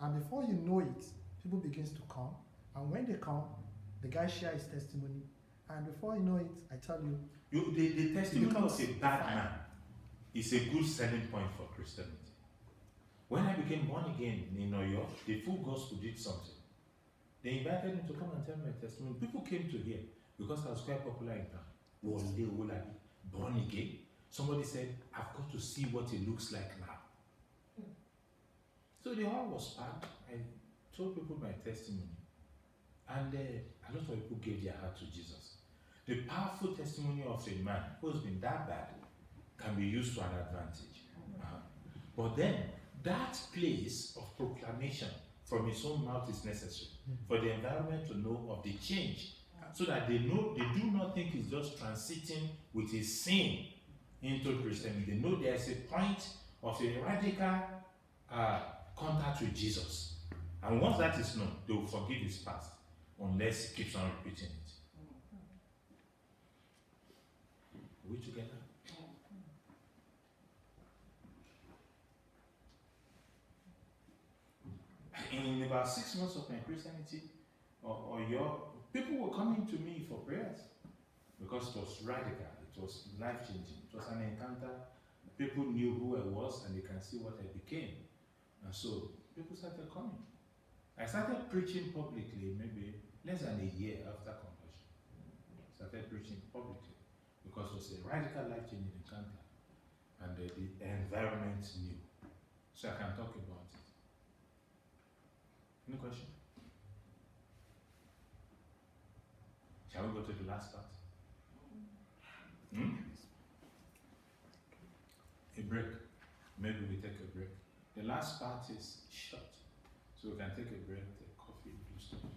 And before you know it, people begin to come. And when they come, the guy shares his testimony. And before you know it, I tell you, the testimony of a bad man is a good selling point for Christianity. When I became born again in Oyo, the full gospel did something. They invited me to come and tell my testimony. People came to hear because I was quite popular in town. Wole, Owolabi, born again. Somebody said, I've got to see what it looks like now. So the hall was packed. I told people my testimony. And a lot of people gave their heart to Jesus. The powerful testimony of a man who's been that bad can be used to an advantage. But then, that place of proclamation from his own mouth is necessary for the environment to know of the change, so that they know, they do not think he's just transiting with his sin into Christianity. They know there's a point of a radical contact with Jesus. And once that is known, they will forgive his past unless he keeps on repeating it. Are we together? In about 6 months of my Christianity, or your people were coming to me for prayers because it was radical, it was life-changing, it was an encounter. People knew who I was and they can see what I became. And so people started coming. I started preaching publicly maybe less than a year after conversion. Started preaching publicly because it was a radical life-changing encounter and the environment knew. So I can talk about it. Any question? Shall we go to the last part? A break. Maybe we take a break. The last part is short. So we can take a break, take coffee, do stuff.